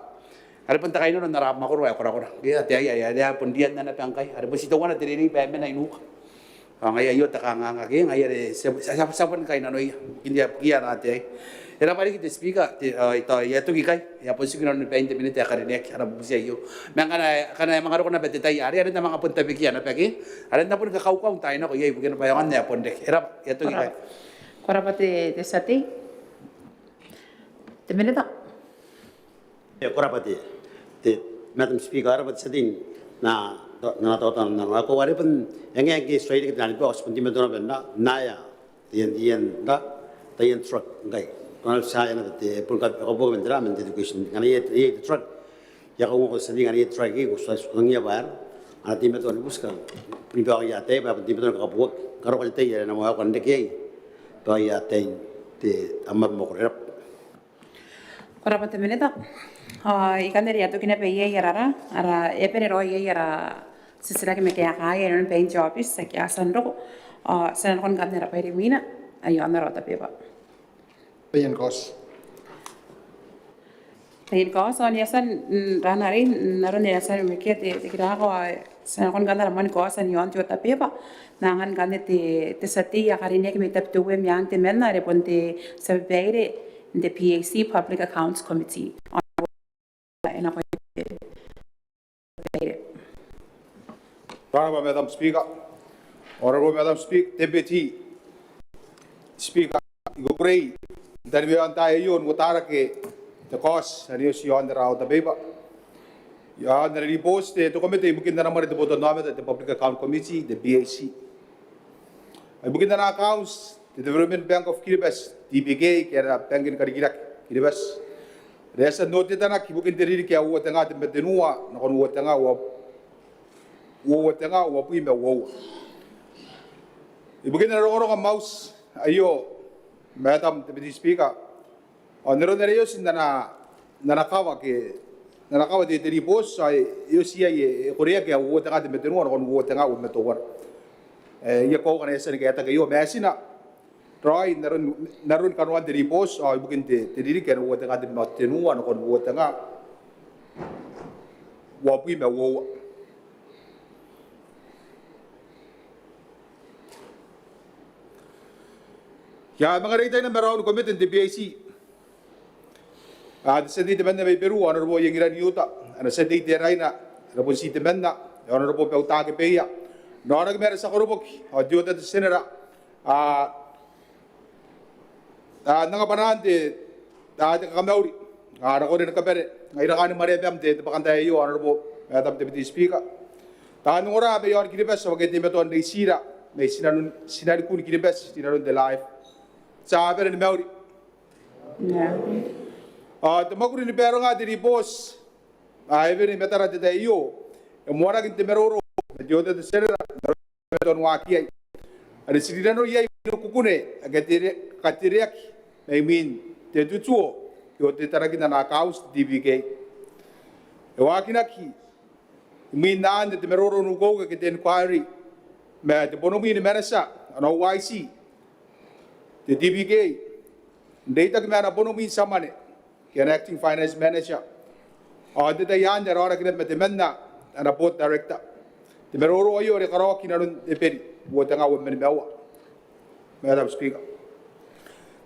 ada pun takai no narap makuro ya kora dia te ai dia pun dia na pangkai ada pun sito wana te ri pa men ai nu ngai ayo ta ka nga ke ngai re sa pun kai na no india kia na te era pare ki te speaker te ita ya to ki kai ya pun siguro no 20 minutes ka direk ara busia yo men kana mga ro na pete tai ari ada mga pun tabi kia na pagi ada na pun ka kau tai na ko yai bukan pa yan ya pun dek era ya to ki kai Ora ba te sate. Te minita. Korapati te Madam Speaker but seding na totan na ako wari pun yang ki straight ki dan box pun timedo na naya tien da tien truck ngai konal saya na te pulkat ko bo mendra men education ngani ye truck ya ko seding ngani truck ki ko ngia bar ana timedo ni buskan priba ya te ba timedo ko bo karo ko te ya na mo ko ndeke to ya te amar mo ko Ora ba te minita. Ikan dari atu kena peye yarara ara epere ro ye yara sisira ke me kaya kaya non pay job is sa kya sanro sanan kon kan nera pere mina ayo amero ta peba Payan kos. Payin kos on yasan ranari naron yasan me ke te kira ko sanan kon kan nera man kos an yon jota peba nangan kan te sati ya karine ke me tap tuwe myang te menna re ponte sa beire the PAC Public Accounts Committee. Honorable Madam Speaker, Honorable Madam Speaker, Deputy Speaker, Igupray, Darbian tayo yun, mutara ke the cause, and yes, yon raw the paper. Yan, the repost, the committee, booking the number of the vote at the Public Account Committee, the BAC. I booking the accounts, the Development Bank of Kiribati, DBK, kaya bank in Karikirak, Kiribati. Resa note na kibukin diri kaya uwa tanga te metenua na kon uwa tanga wa pui me wo. Ibukin na ro nga mouse ayo Madam Deputy Speaker. Onero na yo sin na nakawa de diri boss ay yo siya ye Korea kaya uwa tanga te metenua na kon uwa tanga wa metowar. Ye ko kana esa kaya ta kayo mesina Troy naron Kanoan diri boss ay bukin te diri kaya uwa tanga te metenua na kon uwa tanga wa pui me wo. Ya mga rita na meron committee the BAC. Sa dito man na may Peru, honorable yung iran yuta. Sa dito rin na, rapon si Timen na, honorable Pautake Peya. No, nagmeron sa Kurupok, o diyota sa Senera. Nangapanaan di kamauri. Ako rin nagkapere. Ngayon ka ni Maria Bamte, tapakantay iyo, honorable Madam Deputy Speaker. Tanong ora, may yon kinibes, wag ito meton na isira. May sinalikun kinibes, tinanong the life. Sa pera ni Mauri. Yeah. Tumakuri ni pero nga diri boss. Even metara te iyo, e moara ki te meroro, e te ote te serera, meton waki ai. Ari sirirano iai no kukune, ka te reaki, e min te tutuo, ki o te tarakina nā kaus DBK. E wakinaki, min nāne te meroro no kouka ki te inquiry, me te bonomi ni meresa, ana OIC, te DBK, Data ki mera bonomi samane, ki an acting finance manager. O te tai anja rara ki me te menna, ana board director. Te meroro ayo re karawa ki narun te peri, ua te ngawa meni meawa. Madam Speaker.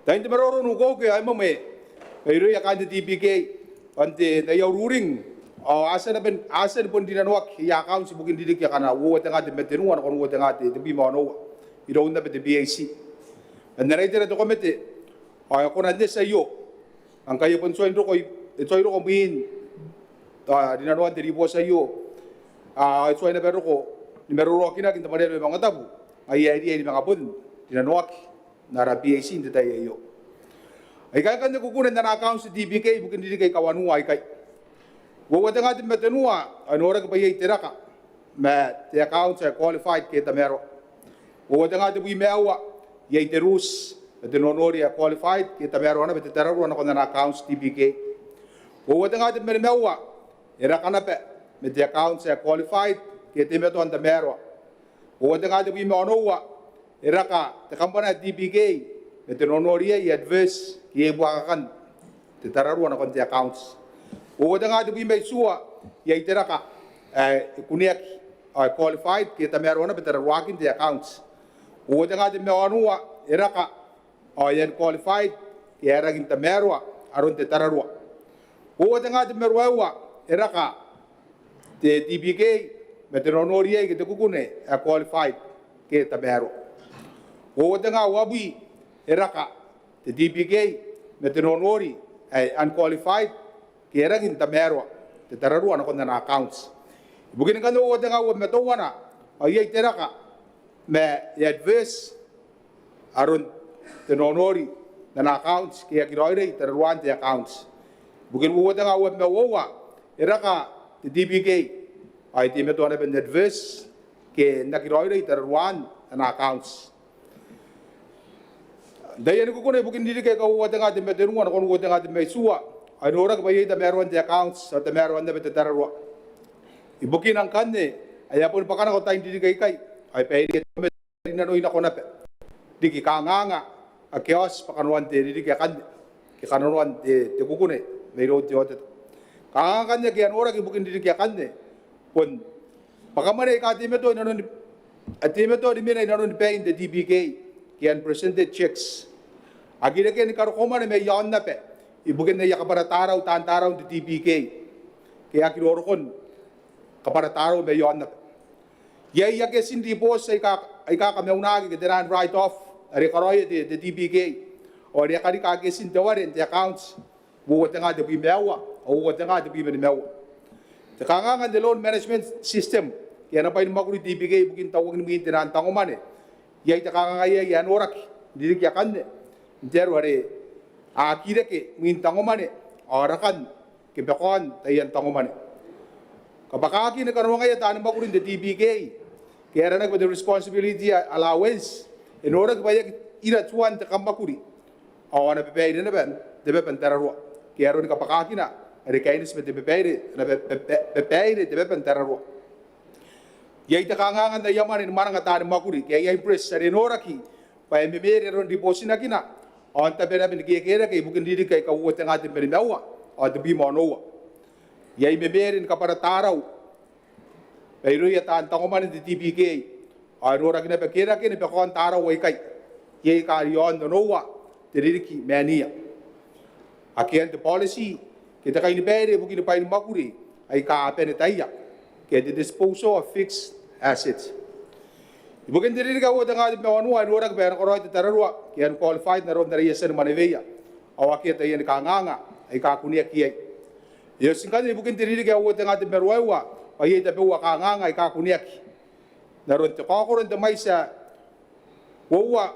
Tain te meroro no kouke ai mo me, e rui a kainte DBK, ante na iau ruring, o asa na pon dina noak, i a kaunsi bukin didik ya kana, ua te ngate me te nua, na ua te ngate te bima anoa, i raunda me te BAC. Ane reitere te komete, ai kona nesa yo ang kayo pun soin roko itoy roko min dina no ante ribo sa yo soin na pero ko ni meron ro kina kinta mare Maungatabu ai ai ni mga pun dina no ak nara PAC inte tay yo ai kaya kan ko kunen na account sa DBK bukin dili kay kawanu ai kay wo wata nga metenua anora ka pay teraka ma te account sa qualified ke tamero wo wata nga bu mewa yai terus the nonoria qualified kita merona bete tararu na kona accounts TBK wo wata nga mer mewa era kana pe me the accounts qualified kita meto anda mero wo wata nga bi me onowa era ka te kampana TBK bete nonoria i adverse ye buakan te tararu na kona accounts wo wata nga bi me sua ye teraka kuniak qualified kita merona bete working the accounts wo wata nga me onowa era ka o yan qualified ki era ginta merwa aron te tararwa o te nga te merwa era ka te DBK me te nonoria ki te kukune a qualified ki te merwa o te nga wabi era ka te DBK me te nonori unqualified ki era ginta merwa te tararwa na kona na accounts bugin ka no o te nga me to wana o ye te raka me adverse aron te nonori na accounts ke akiroire te ruan te accounts bukin wo nga wo me wowa era ka te DBK ai te meto na ben adverse ke na kiroire te ruan na accounts dai ni ko ne bukin diri ke ka wo nga te meto ruan ko wo nga te me suwa ai nora ka bai te meron te accounts te meron te tarwa ibukin ang kanne ay apon pakana ko tain diri kai ai pe na no ina ko na pe diki kanganga a keos pa Kanoan te riri ke kan ke Kanoan te kukune meiro te ote ka kan ke anora ke bukin riri ke kan ne pon pakamare ka te meto nanon ate meto di mena nanon pay in the DBK ke an presented checks agire ke ni karo komane me yon na pe ibukin na yakapara taraw tan taraw te DBK ke akiro kon kapara taraw me yon na pe yai ya ke sindi boss ay ka kameunagi ke deran write off ari karoy de DBK o ri kari ka ke sin tawaren te accounts bu wata nga de bi mewa o wata nga de bi mewa te kanga nga de loan management system ke na pa ni makuri DBK bukin tawag ni tinan tangomane yai te kanga nga yai anorak diri kya kanne deru are akire ke min tangomane orakan ke bekon tayan tangomane kapakaki na karon nga yata ni makuri de DBK kaya na the responsibility allowance in order to buy ira tuan te kamakuri awana pepe na ben de ben tararwa kaya ron kapakaki na ari kainis met de pepe na pepe de ben tararwa yai te kangangan na yaman in marang atan makuri kaya yai press ari noraki pa memere ron deposit na kina on ta bena ben kaya kay bukin diri kay kawot ng ating perindawa o de bimo nowa yai memere kapara taraw pero yata antang kumanin di TBK ay rora kina pekira kini pekon taraw way kay ye karyon nowa tiririki mania akian the policy kita kay ni pere bukin pa ni makuri ay kaapen taya kaya the disposal of fixed assets bukin diri ka wo nga di mawanwa rora ka pero koroy tararwa kaya qualified na ron na reason maneveya awaki tayo ni kanganga ay kakuniya kiyay yes kan bukin diri ka wo nga di merwa ay ita po wakanganga ikakuniaki naron te kakoron te may sa wawa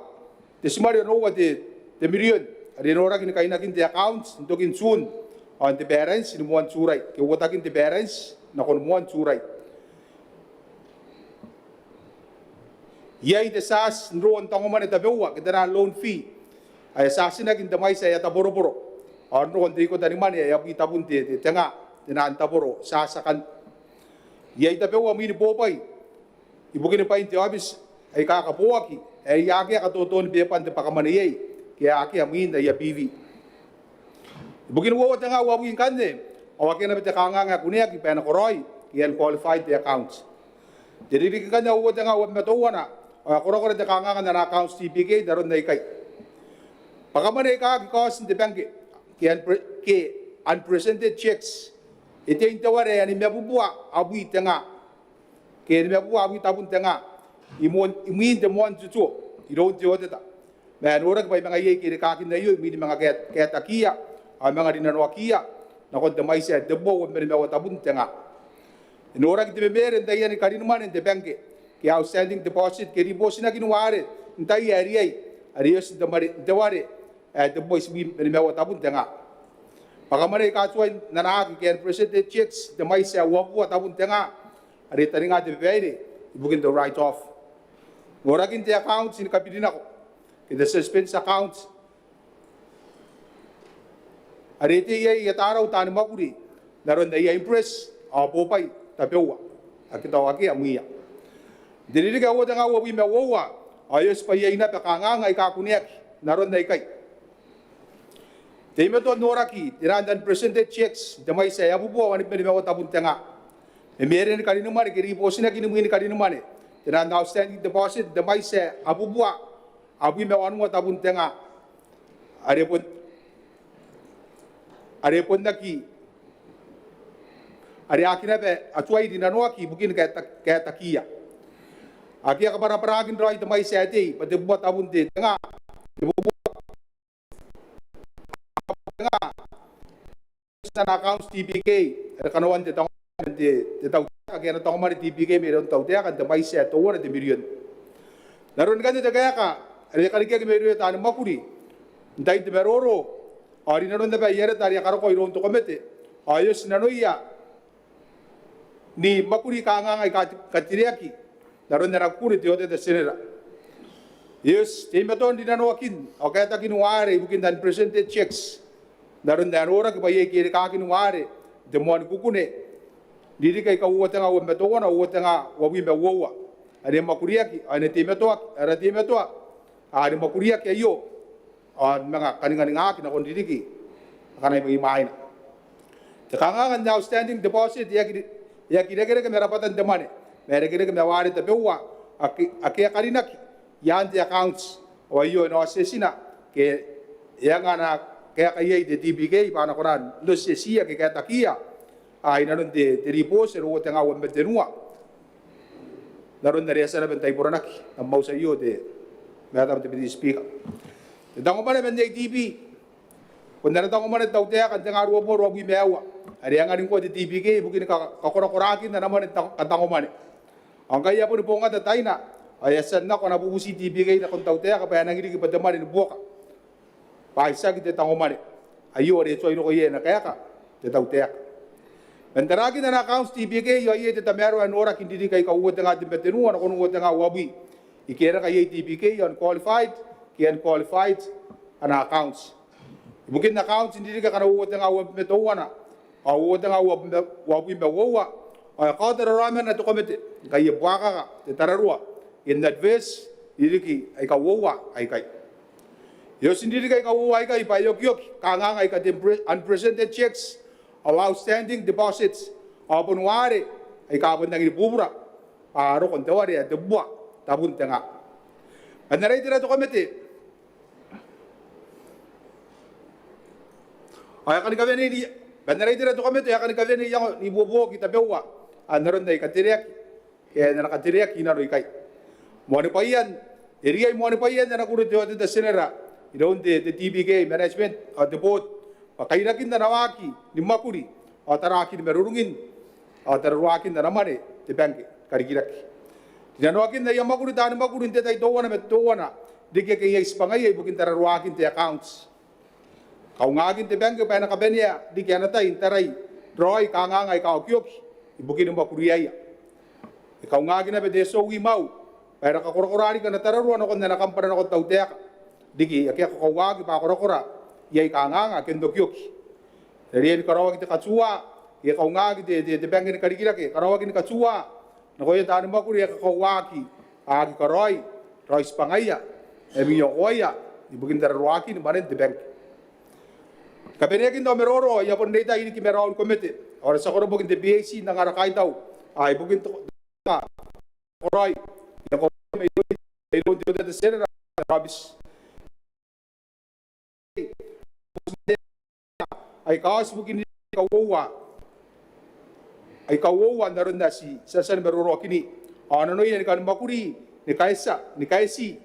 te simari nowa te million ari nora kin kainakin te accounts ntokin soon on the parents in one surai ke wotakin the parents na kon one surai yai de sas nro on tango mane tabewa ke dana loan fee ay sasina kin damai sa ya taboro on ro on ko tani mane ya bi tabun te tenga dina taboro sasakan yai tabewa mi ni bopai ibugin pa inte abis ay kakapuaki ay yaki katoton be pan te pakamane yai ke aki amin da ya bivi ibugin wo tanga wa buin kanne o akena bete kanga nga kunia ki pena koroi ki qualified the accounts jadi di kanya wo tanga wa metowana o korokore te kanga na accounts TPK daron dai kai pakamane ka ki cost the bank ke unpresented checks ite intaware ani mebubua abu tanga ke mebubua abu tabun tanga imin de mon tutu iro te odeta man ora ka mga ye ki ka kin nayo mi mga ke takia a mga dinanoakia na kon mai se debo wo me wa tabun tanga in ora ki te mere ndai ani karin man de bank ke outstanding deposit ke ribos na kinuare ndai ari arios de mari de ware de boys mi me wa tabun tanga pakamare ka tuai nana ki ke presented checks de mai se wa tabun tanga ari taringa de bere ibugin the write off ora kin te accounts in kapidina ko in the suspense accounts arete ye yatara utan makuri naron dai impress a popai tapewa akita waki amuia diriri ga woda nga wobi me wowa ayos pa ye ina pa kanga ngai ka kuniak naron dai kai teime to noraki tirandan presented checks damai sa abubo wani pe me wata buntanga e mere ni kalinu mari ke riposina kini muni kalinu mane tiran outstanding deposit damai sa abubo abu me wanu wata buntanga are pon naki are akina be atuai dinanoa ki bukin ka takia akia ka para agin roi tamai sete pate buat abun de tanga sana accounts TPK Kanoan de tong de tau akia na tong mari TPK me ron tau te kan tamai sete ora de million naron kan de kaya ka are ka me ro tan makuri ndai de meroro ari naron de ba yere tari karo ko iron to komete ayos nanoia ni makuri kanga ngai katiriaki naron na kuri te ode de senera yes te meton di nano akin o kaya takin ware bukin dan presented checks naron dan ora ke baye ke ka kin ware de mon kukune diri kai ka uwa tanga wo meto wana uwa tanga wo bi me wowa ari makuriaki ane te meto ara te meto ari makuriaki ayo on mga kaninganing akin na kondiri ki kanay may imahin te kanga kan outstanding deposit ya kira-kira ka merapatan de mane mere kira ka mewari te pewa akia karinak yan the accounts o yo no asesina ke yang ana kaya kaya de TPK pa na koran lo sesia ke kaya takia ay nanon de repose ro tanga wa metenua naron na resa na bentay poranak ang mau sa iyo de madam deputy speaker dango mane bende TV kunda na dango mane tautea kan tanga ruo mo ruo mewa ari ang aning ko de TPK bukin ka korakorakin na naman dango mane ang kaya po ni ponga ta taina ay asan na ko na bubusi TPK na kun tautea ka pa nangiri ki padamari ni buka paisa ki te dango mane ayo re so ino ko ye na kaya ka te tautea bentaragi na accounts TPK yo ye te tamero an ora kindiri kai ka uwa tanga de betenu na kono uwa tanga wabi ikera ka ye TPK yon qualified kian qualified ana accounts mungkin accounts hindi ka kana uwa nga uwa metowana uwa nga uwa me wowa ay ka tara ramen na to komite kay buaka ka te tararua in that verse hindi ay ka wowa ay kay yo hindi kay ka wowa ay kay payo kyok kanga ay ka unpresented checks of outstanding deposits apon ware ay ka pon nang ibubura aro kon tawari at buwa tabun tanga anaray tira to komite ay kan kaveni ni bandaray dira to kami to ya kan kaveni yang ni bobo kita bewa anaron dai katiriak ke na katiriak kinaro ikai mo ni payan area mo ni payan na kuro to de senera iron de TPK management of the board pakairakin na nawaki ni makuri o taraki ni merurungin o tarawakin na namane de bank karigirak dinawakin na yamakuri tan makuri te tai dowana met dowana dige ke yes pangai bukin tarawakin te accounts Kau ngagin te bangke pa na kabenia di kiana tai tarai roi ka nganga ka okioki ibukin mo kuriaya. Kau ngagin na be so wi mau pa na ka korokorari ka na tararu ano kon na kampara na ko tautea digi akia ko wagi pa korokora yai ka nganga kendo kioki. Dari ka rawa kita katsua ye kau ngagi de bangke ni karikira ke karawa ni katsua na ko yata ni makuri ka wagi agi ka roi spangaya e mi oya ibukin tararuaki ni maren de bangke. Kabenekin do meroro ya pon data ini ki meraun komite ora sakoro bukin de BAC na ngara kai tau ai bukin to orai ya ko me lo dio de sera rabis ai kaos bukin kawowa narunda si sasan meroro kini ana no yen kan makuri ni kaisi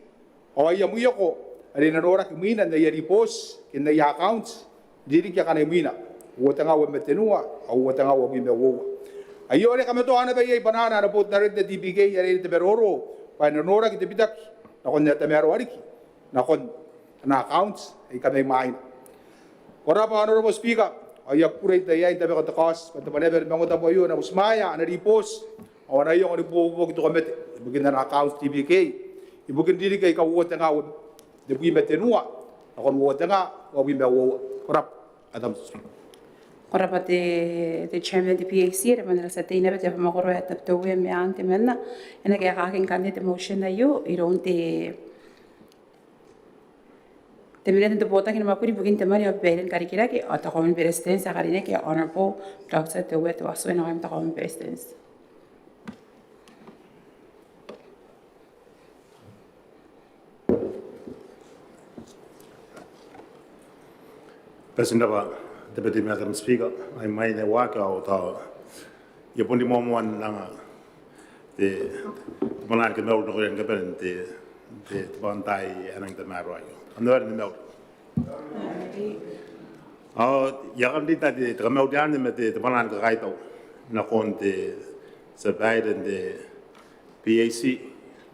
o ya muyoko ari na rora kimina na yari post in the accounts diri kia kana mina wo tanga wo metenua au wo tanga wo bimbe wo ayo le kameto ana be banana na pot na red de DBK yare de beroro pa na nora ki bidak na kon na tamero ariki na kon na accounts ai kame mai ora pa ano ro speaker ay akure de yai de ko takas pa ne ber Maungatabu yo na usmaya na repos ora yo ni po ki to komete bugin na accounts DBK ibugin diri kay ka wo tanga wo de bimbe tenua na kon wo tanga wo bimbe wo korap Adam Korapa the chairman of the PAC, the Manila Satina, but if Mogoro at the Boowi and Antimena, and again, I can candidate motion that you don't the minute the Bota can Makuri begin the money of Bail and Karikiraki or the home residence, Akarineki, honorable Dr. The way to us when I'm the home residence. President Deputy Madam Speaker, I might work out your Pundi Momon Langa, the Monarch of Melbourne and Gaben, the Bontai and the Maroy. I'm not in the Melbourne. Oh, Yagan that the Meldian met the Monarch Raito, Nakon the Sabide and the PAC,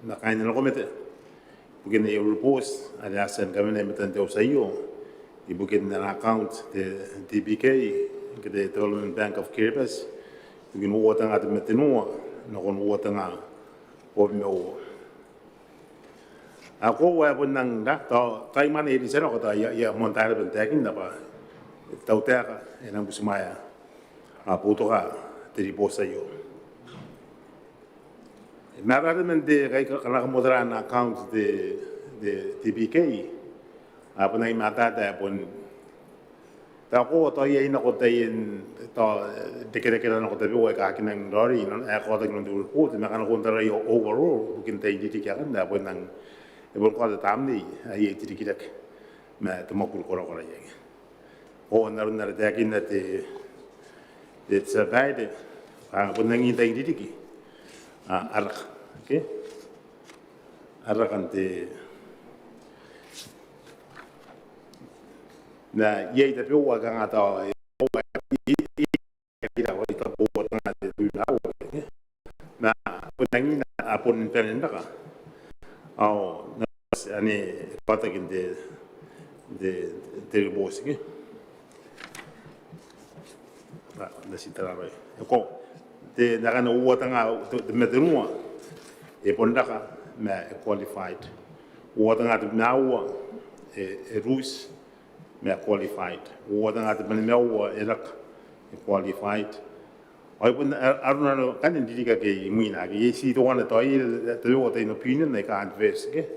Nakain and Committee. Begin the reports, and ask and government and Osayo. Ibu kita na account the DBK ke the Development Bank of Kiribati begin uotang at metenua na kon uotang o mo ako wa pun nang da to kai man e disero ko ta ya montar ben takin da ba tau ta enang busmaya a puto ka tiri posa yo naramente kai kana modern account the DBK apa nai mata da pun ta ko to ye ina ko tayin to dekere na ko tabi wa ka kinang lori non e ko ta non du ko na kan ko tara yo overall bukin tay di ka kan da pun nang e bon ko ta tamni ai ti ki dak ma to mo ko ko ye o na na da kin na te it's a bad pun nang ni tay di ki ar okay ar kan te na ye te pio wa ka ta o wa i ra wa ta po na te tu na punangi na apon penen ka au na ani pata kin de boss ki na sitara rai ko te na kana o tanga te metenua e pondaka ma qualified o tanga te na o e rus me qualified o tanga te me o elak qualified ai pun aruna no kan indika ke muina ke si to wana to i te o te opinion ne ka adverse ke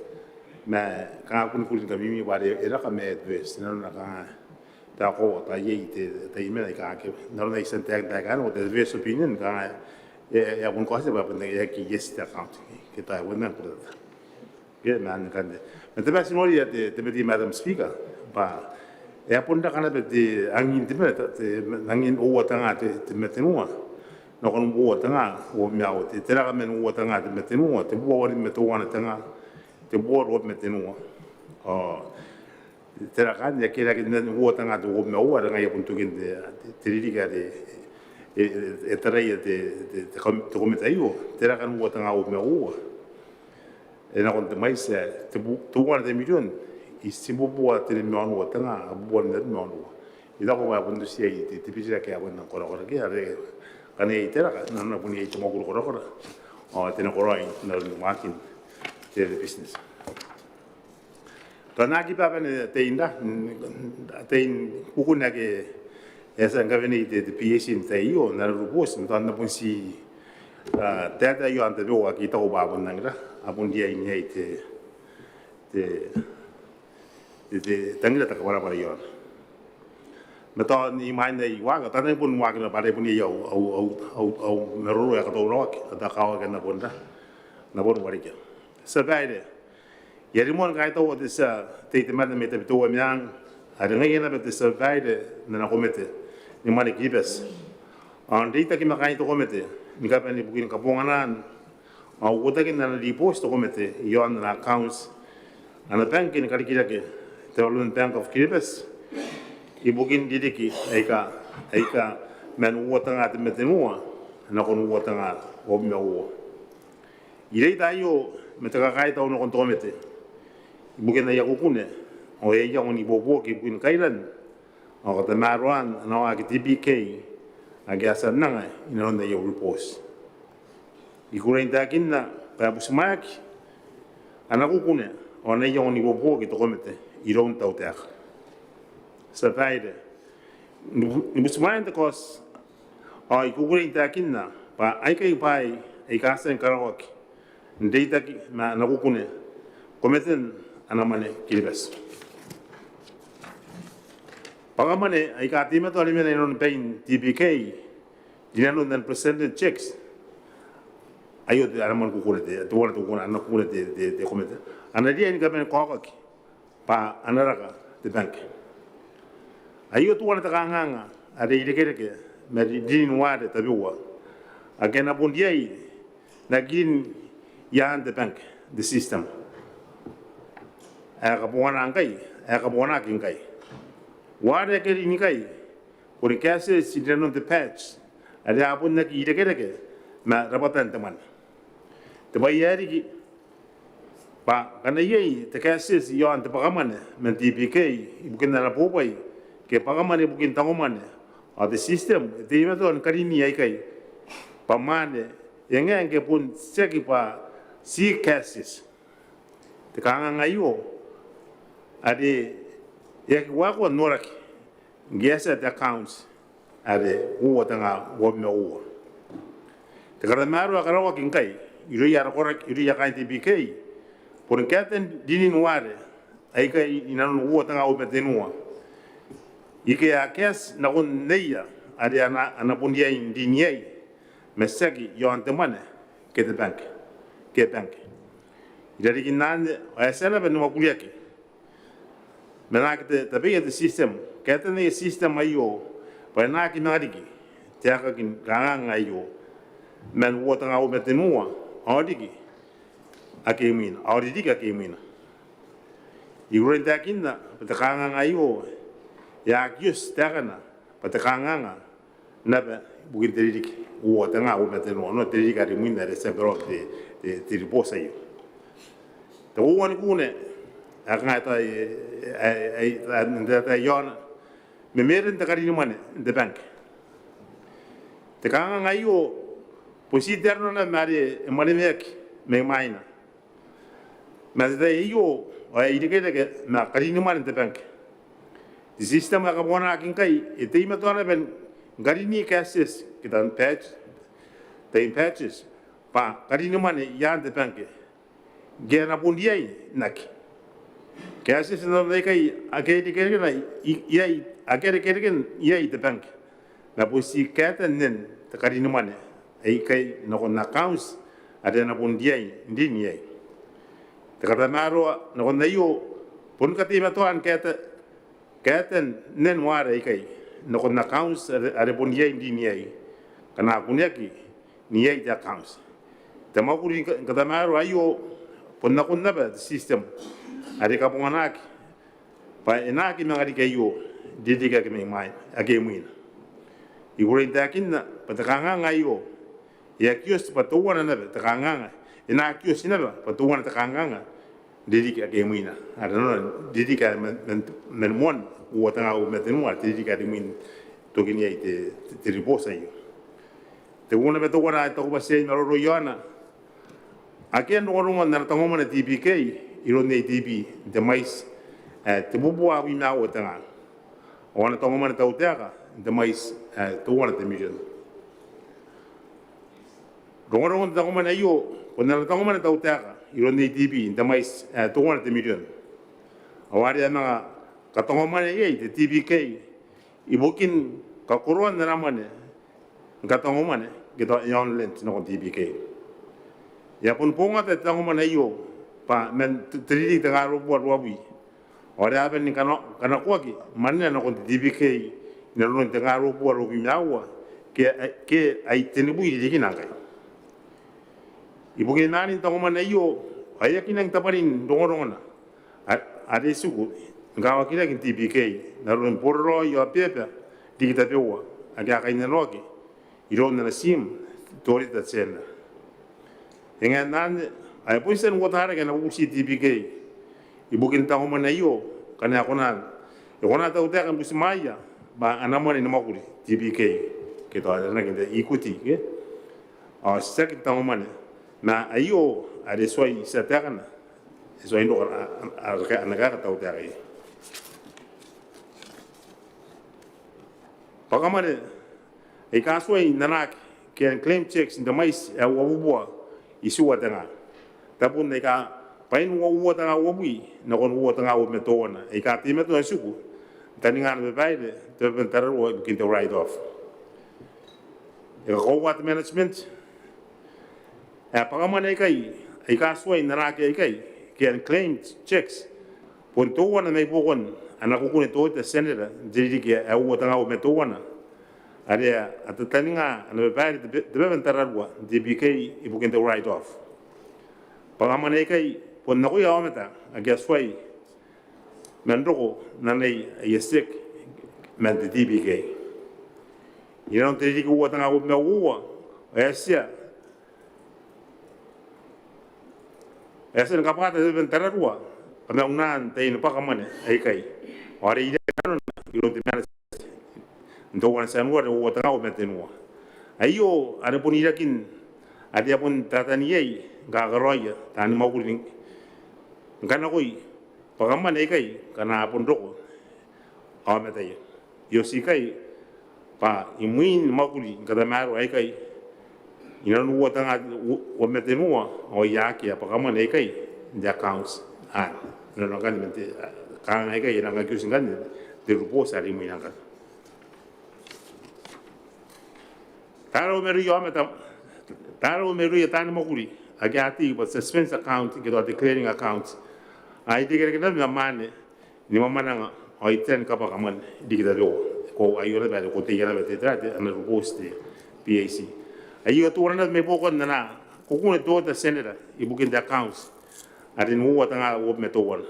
ma ka kun kun ka mi wa elak me adverse na na ka ta ko ta ye te me ka ke na na isen te ka no the adverse opinion ka ya kun ko se ba pun ya ki yes ta account ke ta wona ko ke man kan me te ba sinori te me di Madam Speaker ba e aponda kana te angin te angin o tanga te metenua no kon o tanga o miao te tera men o tanga te metenua te bo ori metuana tanga te bo ro metenua o tera kan ya kera ke o tanga te o miao ara ngai puntu kin te ririga e tera te komitaio tera kan o tanga o miao e na kon te mais te buana te milion i sibubua tele meonua tanga abua net meonua i dako wa bundu sia i te tipira ke abuna kora kora ke are kane i tera na na puni i te moguru kora kora o tena koroi na makin te business kana ki pa bene te inda te kukuna ke esa ngaveni te PhD in te io na rubos na na punsi te io ante do ki to ba bunanga abun dia ini te tangira ta kabara para yo meta ni mai nei wa ka tane pun wa ka pare pun yo au meru ya ka to ro ta ka ka na bunda na bon wari ke sa baide yeri mon ka to de sa te te mata meta to miang ada ngai na be sa baide na komete ni mani kibes an dita ki makai to komete ni ka pani bukin ka ponganan au wota ki na di post to komete yo na accounts ana bank ni kali kira ke te olun bank of kibes i bukin didiki aika men wota nga te mete mua na kon wota nga o me o i rei tayo me te kakai tau no kon to komete i bukin na ya kukune o e ya oni bobo ki bukin kailan o ka te maruan na wa ki TBK a ge asa nanga ina ronda yo repos i kurein ta kinna pa busmaki ana kukune o na ya oni bobo ki to komete i ron tau te aka sa vaide ni busmaki te kos o i kukurein ta kinna pa aika i pai e ka asa en karaoke ndeita ki na kukune kometen ana mane kilibes pagamane ai ka tima to alimene non pain TBK dinano dan presented checks ayo de ana man kukune te wala to kuna ana kukune te komete ana dia ni gaben ko ki pa anaraka de bank ayo to wala ta nganga ade ide ke me din wade tabiwa agena bundiai na gin yan the bank the system aka bona ngai aka bona kingai wade ke ni kai por kase si deno the patch ada apun na ki de ke ma rabatan teman te bayari ki pa kana yei te kase si yon te pagamane men TPK bukan na popai ke pagamane bukan tangomane a the system te imaton karini ai kai pamane yang ke pun seki pa si cases te kanga ngayo ade ya wako noraki gesa the accounts ade uwa tanga wobme uwa te kada maru akarawa kinkai iro ya korak iro ya kan TBK por katen dinin ware ai kai inanu uwa tanga wobme tenua ike ya kes na kun neia ade ana pundia indiniai mesaki yo antemane ke the bank ke bank idari kinande asela benu makuliaki menak te tapi the system kata ni system ayo pana ki nariki te aka kin kanga ayo men wota ngau metenua odiki akemina odiki akemina iurenta kinna te kanga ayo ya kius tagana pata kanga nabe bukin teriki wota ngau metenua no teriki ari minda de sebro de riposa yo te uwan kune aka ta ai yon me meren te karini mane de bank te kanga ngayo posi terno na mare mane mek me maina mas de yo ai dike de na karini mane de bank the system ka bona kin kai e te ima tona ben garini cases kitan patch te patches pa karini mane yan de bank gena bundiai naki kasi no de kai ake de kai na yai ake de kai yai de bank na posi kata nen te karini mane ai kai no kon accounts ada na bundiai ndini yai te kata maro no kon yo pun kati ma to an kata nen ware kai no kon accounts ada bundiai ndini yai kana kunyaki ni yai de accounts te ma kuri kata maro ayo pun na kon na ba system ade ka ponganaki pa enaki mangari ke yo didika ke mai age muina i wore takinna pa takanga ngayo ya kios pa tuwana na takanga ena kios ina pa tuwana takanga Didika ke muina. Ada no didika men mon ua tanga o metenua didika de min tokini ai te riposa io. Te una beto ora to ba sei no ro yona. Ake no ro na ta ngoma na TPK iro nei TP de mais te bubu a wi na o tanga. Ona ta ngoma na ta utega de mais to ora te million. Ro ta ngoma na io ona ta ngoma na ta utega iro nei TP de mais to ora te million. Awari ana ka tongo mane ye te TPK I bukin ka kuruan na mane ka tongo mane ke to yon lent no TPK ya pun ponga te tongo mane yo pa men tridi te garo bo robi ora aben ni kana kwaki mane no TPK ne no te garo bo robi nawa ke ai tenebu I dikina kai I bukin nani tongo mane yo ai kinang taparin dongorona ade suku ngawa kila kin TPK na ron porro yo pepe dikita pewa aga kaina noki iron na sim tori ta sena enga nan ai puisen wotara kana usi TPK ibukin ta homa na yo kana kona ta uta kan busmaya ba anamani na makuri TPK ke to ana kin ikuti ke a sek ta homa na ayo ade soi satakana soi ndo ana ga ta uta ai Pagamane, e kaso I nanak ke claim checks in the mais e wabua isu watanga. Tapun ne ka pain wo tanga wobui na kon wo tanga wo metona. E ka ti meto suku. Taninga me baide te pentara wo kin to write off. E ko wat management. E pagamane kai e kaso I nanak e kai ke claim checks. Pon to wana nei pokon ana kukune to te senera diri ke e wo tanga wo metona. Area at the taninga and the bad the Beventaragua, the BK, if we can write off. Pagamaneka, Ponagoya Ometa, I guess why Mandrogo, Nane, a stick, meant the DBK. You don't take what I would know war, as ya. As in Capata, the Ventaragua, a Maunan, they in Pagamane, AK, or you don't demand. Ndo wan san wa o tanga o metenua ayo ana punira kin adia pun tataniei ga garoya tan maguling ngana koi pagama nei kai kana pun roko a metai yo sikai pa imuin maguli kada maro ai kai ina no tanga o metenua o yaki pagama nei kai the accounts no kan mente kan ai kai ina ga kusingan de ruposa ri muinanga Taro meru yo meta taro meru ya tan moguri agati but suspense account ke do declaring account ai tigere ke na mane ni mamana o iten ka pa kaman digida do ko ayo na ba ko te yana bete trate ana poste PAC ayo to wana me poko na ko ko to ta senera I bukin the accounts ari no wa tanga wo me to wala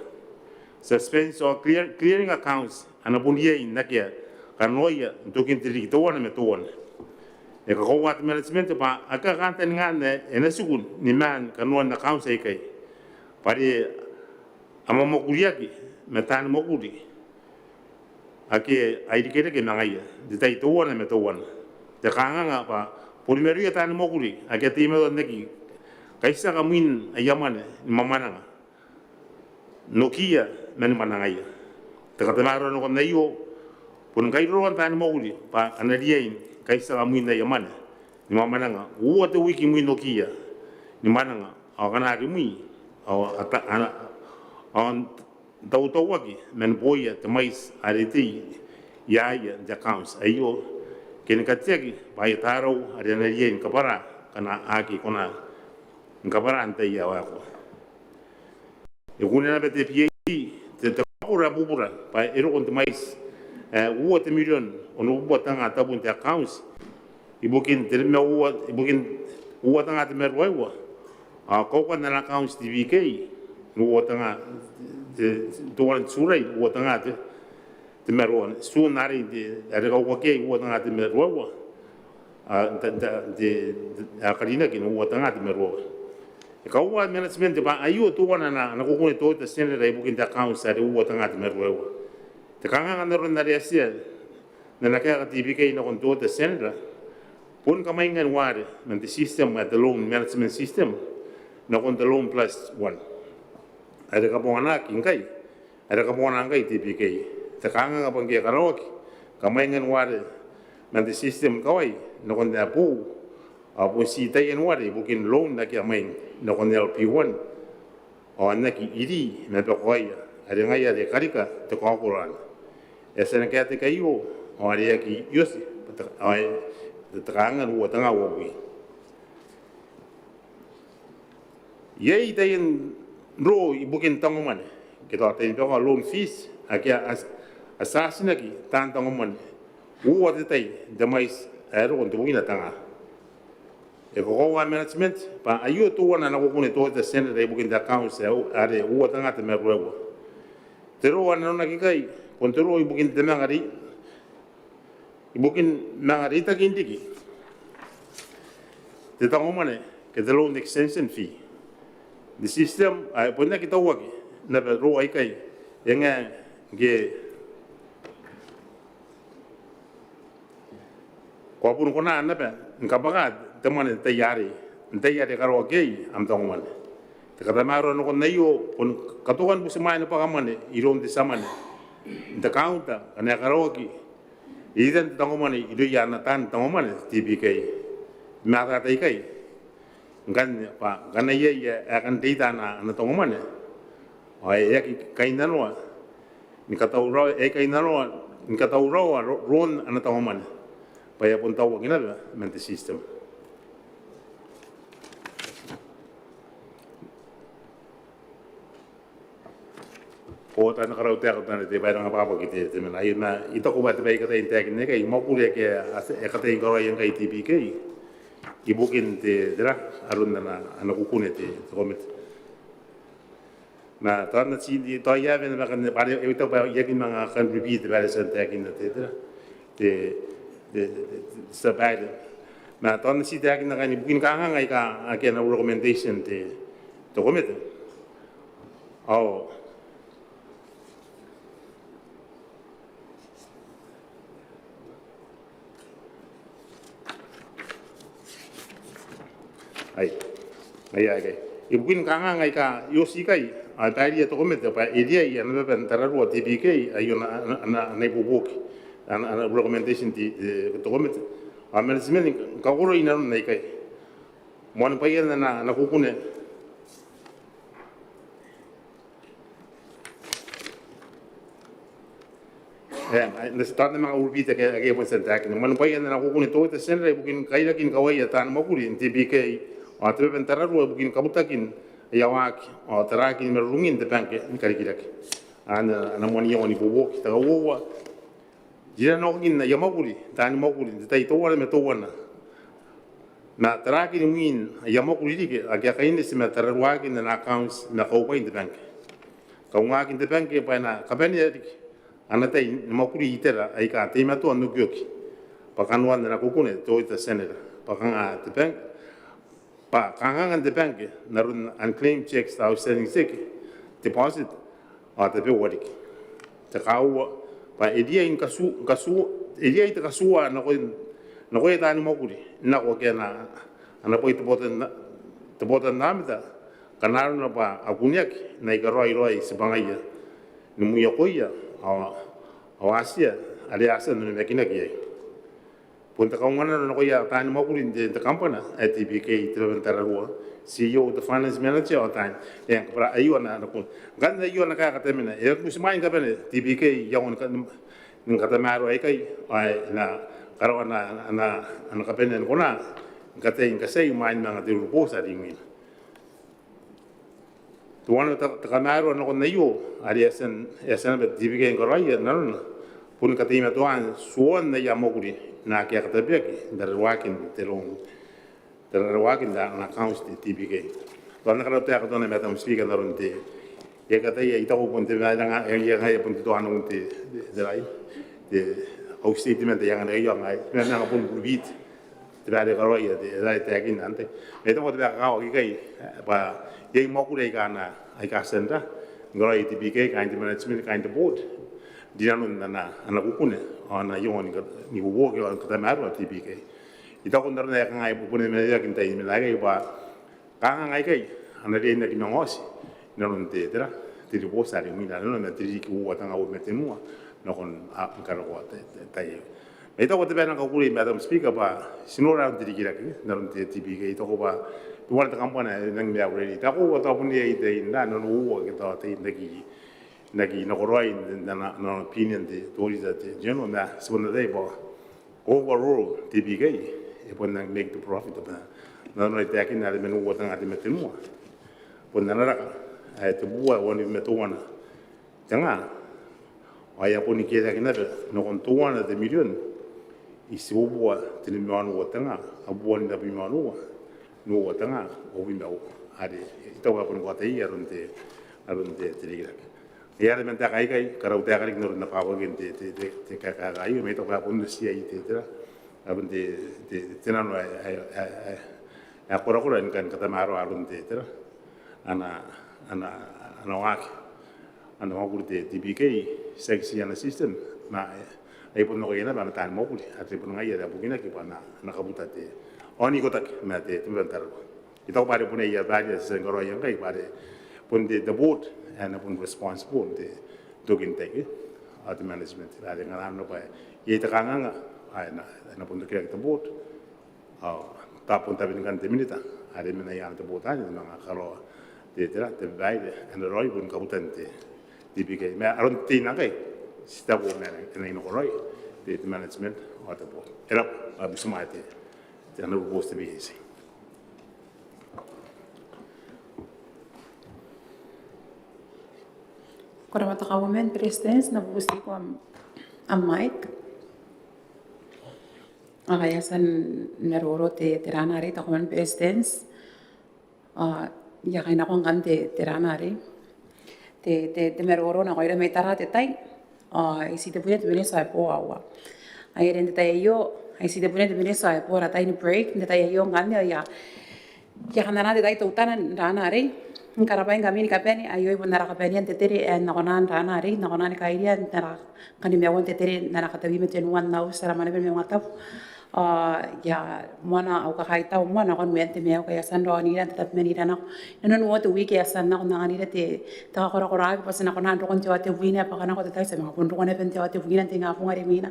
suspense or clearing accounts ana bunye inakia kanoya tokin tiri to wana me to wana e ko wat management pa aka kanta ngane ena sukun ni man Kanoan na council kai pare ama mokuriaki metan mokuri ake ai dikere ke nangaya de tai to wana me to wana te kanga pa primero tan mokuri ake time donde ki kaisa kamin ayamane mamana nokia men manangaya te katamaro no kon nayo pun kai ro tan mokuri pa anadiain kaisa kamin na yamane ni mamana wo te wiki mi nokia ni mananga o kana ri mi o ata ana on tau waki men boya te mais ariti ya the accounts ayo ken kategi bai taro arena yen kapara kana aki kona kapara ante ya wako e kunena bete pie te kura bubura pa ero on te mais wo te million ono botanga tabun te accounts ibukin te me wo ibukin wo tanga te merwa a ko na accounts TVK no tanga te doan surai wo tanga te merwa su nari de are ko ke wo tanga te merwa a de a karina ki no wo tanga te merwa Kaua management ba ayu tu wana na ko ko to te sene dai bukin ta account sa de wo tanga te merwewa. Te kanga na ron na resia na ka TPK na kon to te sene pun ka maingan ware men the system at the loan management system na kon the loan plus 1. Ada ka pona kingai. Ada ka pona ngai TPK. Te kanga ka pangi ka roki ka maingan ware men the system kawai na kon da pu apo si tai en ware bukin loan na kia main na kon LP1 o na ki iri me pe koia are ngai ade karika te ko koran e sene ka te kai o are ki yosi ai te kanga ru tanga wo wi ye tai en ro i bukin tango mane ke to te pe loan fees akia asasina ki tan tango mane wo te tai de mais ero on te buina tanga e ko management pa ayu tu wana na ko ne to te sene dai bukin da account se are u tanga te me ruego te ro wana na ki kai pon te ro i bukin te mangari i bukin mangari ta kintiki te tango mane ke te loan extension fee the system ai pon na ki tawa ki na pe ro ai kai yenga ge ko pun ko na pe ngapaka te mane te yari karo kei am tong mane te kata maro no kon nayo pon katukan bu semai no pakamane irom te samane te kaunta ane karo ki iden tong mane ido ya na tan tong mane TPK mata te kai ngan pa kana ye ya akan te na tong mane ai ya ki kai nanwa ni kata uro e kai nanwa ni kata uro ron ana tong mane pa ya pun tahu ngina mente system o ta na karau te ka tane te vai ranga papa ki te mena ai na I to ko ba te vai ka te inte ne kai mo ku le ke e ka te ngoro yang kai TPK I bukin te dra arun na ana ku kune te komet na ta na si di to ya ven ba kan ba e to ba ya ki manga kan repeat ba se te ki na te dra te sa ba na ta na si te ki na kan bukin ka nga ngai ka ke na recommendation te to komet au ai ibukin kanga ngai ka yosi kai a tari to komete pa idia ya na ben tararu TPK ayo na bubuki ana recommendation ti to komete a management ka goro ina na kai mon pa yana na kukune na start na mga urbita ke pon sa tak mon pa yana na kukune to te senre bukin kai lakin kawai tan makuri TPK o te ventara ru bukin kabutakin yawak o tarakin merungin te panke ni karikirak ana moni oni bubo kita wo jira no gin na yamakuri tani makuri te tai to wala me to wana na tarakin min yamakuri dike agia kain se me tarawakin na accounts na ko pa in te panke ka ngakin te panke pa na kapeni dik ana tai makuri itera ai ka te ma to anu gyoki pa Kanoan na kukune to ita senera pa kanga te panke pa kangangan de bank narun unclaimed checks outstanding sick deposit o te pe warik te kaua pa edia in kasu edia ita kasua na ko ta ni mokuri na ko ke na ana po ite botan namita kanaru na pa akuniak na ikaroi se bangaya ni mu yakoya o asia ale asa no me kina ki punta kaungana no ko ya tan mo ku de kampana TPK treventara ro CEO the finance manager o tan yang para ayo na ko ganda yo na ka temena e ku smai ka bene TPK yawn ka ning ka tamaro ai kai ai na karo na ka bene ko na ka te in ka sei mai na de ro sa dingin tuan ta kamaro no ko na yo ari esen be TPK ko rai na pun ka te ma tuan suon na ya mo ku na kia kata biaki dari wakin terong dari wakin da na accounts di TPK. Tuan kalau tiada kata nama tam speaker narun te, ya kata ya itu pun te ada yang pun tu anu te dari te au statement yang ada yang ngai, mana pun berbit. te vale ka roi te dai te ki nante me to te ka ki kai ba ye mo ku re ka na ai ka senda ngoi te bi ke ka te management ka te board dia no na ana ku kune ana yo ni ku wo ke ka ta ma ro te bi ke ita ko ndar na ka ngai bu ne me ya kin tai me la ke ba ka ngai kai ana re na ki ngosi no te tra te ri sa ri mi la no na te ri ku wa tanga o me te mua no kon a ka ro te tai me to ko te bana ka ku ri madam speaker ba sinora te ri ki ra ki no te ti bi ke to ko ba tu wa ta kampana nang me re ta ko ta pu ni te na no wo ke to te na ki no roi na no opinion de to ri te general na so na dei ba overall te bi ke e pon nang make the profit ba na no te ki na de menu wo tanga te me te mua pon na ra ai te bua woni me to wana tanga ai apo ni ke da kina no kon to wana de million i se bua te ni manu wo tanga a bua ni da bi manu no wo tanga o bi mau ade to ga pon ko te ia ronte te ri ga ia de menta kai kai ka rau te ga no na pa wo gen te ka ga i me to ga pon si ai te tra abon te na no ai a ko ro en kan ka ta maro a ronte tra ana wak ana wak te BK sexy ana system na ai pun no yana ba tan mo kuli atre pun ngai ya bugina ki pana na kabuta te oni ko tak me te tuventar ito pare pun ya ba ya se ngoro yang kai pare pun the board and pun responsible te dogin te at management la de ngana no pa ye ta kanga ai na pun ke the board ta pun ta bin kan te minita ade mena ya te board ani na karo te te vai and roi pun kabutante di bige me aron ti na kai sta bo me na no roi te management o te bo era abismate te no bo ste bi si Kora mata government presidents na busti ko am Mike ayasan meroro te ranare ta government presidents ya kaina ko ngante te ranare te meroro na ko ira metara te tai isi te punya te bene sa po awa ai rende tai yo isi te punya te bene sa po ra tai ni break te tai yo ngane ya kana te tai to utana ranare Karapain kami ni kapeni ayo ibu nara kapeni an teteri na konan rana ari na konan kairia nara kani mewan teteri nara katabi metenuan nau sara mana ben mengatap ya mana au kakaita mana kon mente meu kaya sandro ni ran tetap meni rana non wo tu wiki asan na konan ni te ta kora kora pas na konan ro kon te wate wina pa kana ko te tai se ma kon ro kon te wate wina te nga funga mina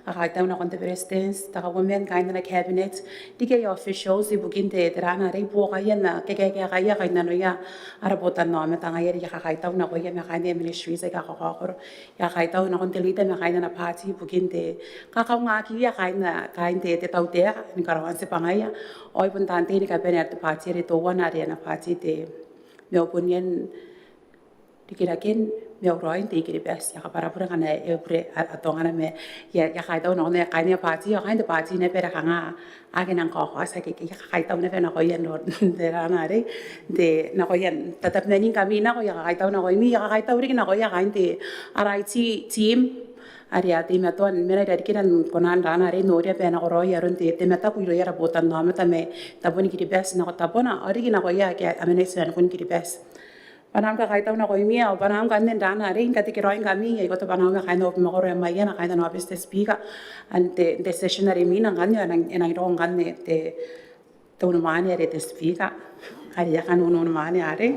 kakaita na kon te presidents ta ka women kind na cabinet dike yo officials ibu kinte rana ari po kaya na kaya kaya no ya arabotan no me tanga yeri ya kaita na ko ya me kaine ministry se ka ko ya kaita na kon telita me kaina na party buginte ka nga ki ya kaina te tau te ni karawan se pangaya oi pun tante ni ka pene at party re to wana re na party te me opinion dikirakin me roin te kiri bes ya para pura kana e pre atonga me ya kaita no ne kaine party ya kaine party ne pera kanga age nang ko sa ke ya kaita ne pena ko yan no de rana re de na ko yan tatap na ning kami na ko ya kaita na ko mi ya kaita uri na ko ya kainte RIT team Aria te me ton mera dari kiran konan rana re no ria pena ko roya ron te meta ku ro ya botan no meta me taboni kiri bes na ko tabona ori na ko ya ke amene sen kun kiri bes panam ka kaita na ko mi au panam kan den rana re ka te ki roin kami ya ko to panam ka kaino mo ko ma ya na kaita no bes te speaker ante de session re mi na kan ya na ro kan ne te to no mani re te speaker aria kan no mani are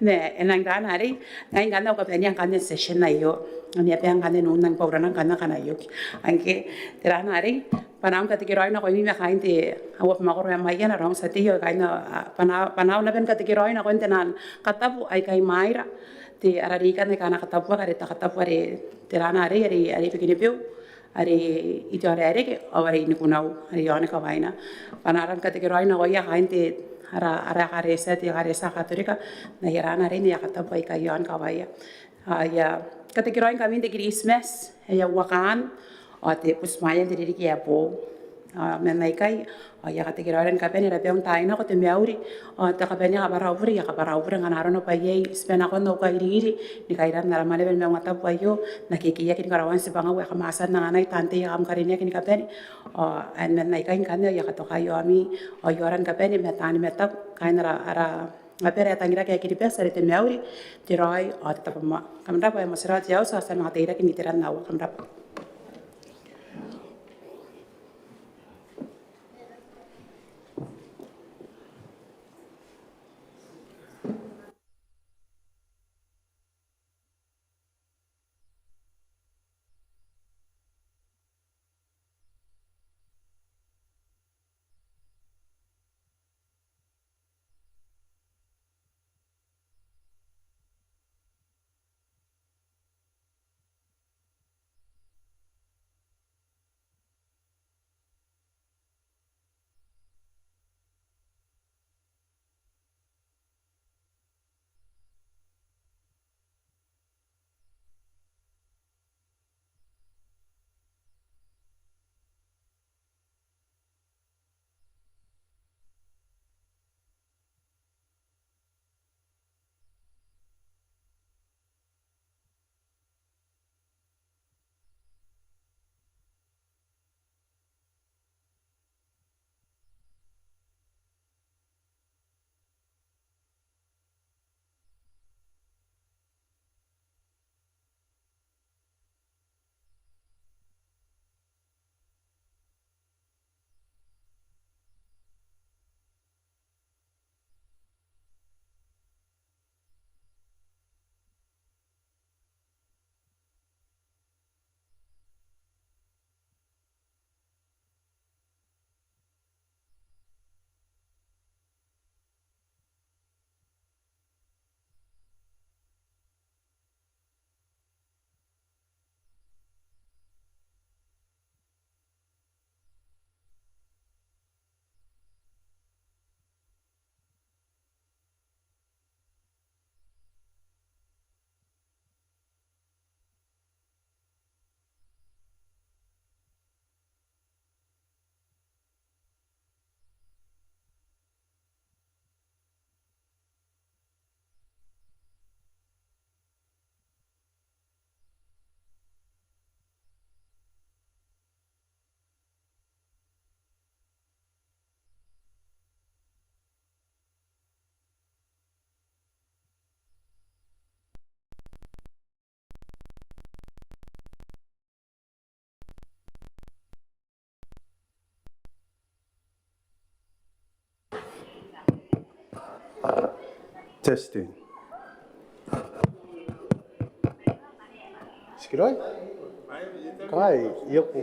ne enang rana re ngai kan ko penya kan session na yo ani apa yang kan nang paurana kan kana yo anke terana re panam ka te ki roina ko mi me kain te awap ma ko ma ya na ram sa te yo kaina panau na ben ka te ki roina ko tenan katapu ai kai maira te arari kan kana katapu ka re ta katapu re terana re ari pekine peu ari itu are ke awari ni kunau ari yone ka vaina panaran ka te ki roina ko ya kain te ara karesa te karesa katolika na yarana re ni ya katapu ai kai yon ka vaya ya katekiroin kami te Christmas ya wakan o te pusmaya te riki ya po menai kai ya kate kiraren kapeni rapeung taina ko te meauri ta kapeni ka barauvuri ya ka barauvuri ngana rono pa ye spena ko no ka iri ni kairan na male ben Maungatabu ayo na kiki ya kin karawan si banga wa kamasan na ngai tante ya am karine kin kapeni en menai kai kan ya ka to kayo ami yoran kapeni metani metap kain ara ngapere tangira kayak kiri pesa te meauri tirai tetap ma kamra pa masrat ya usa sa mga tira kin tiran na kamra. Testing. Sekirai? Kai, iya ko.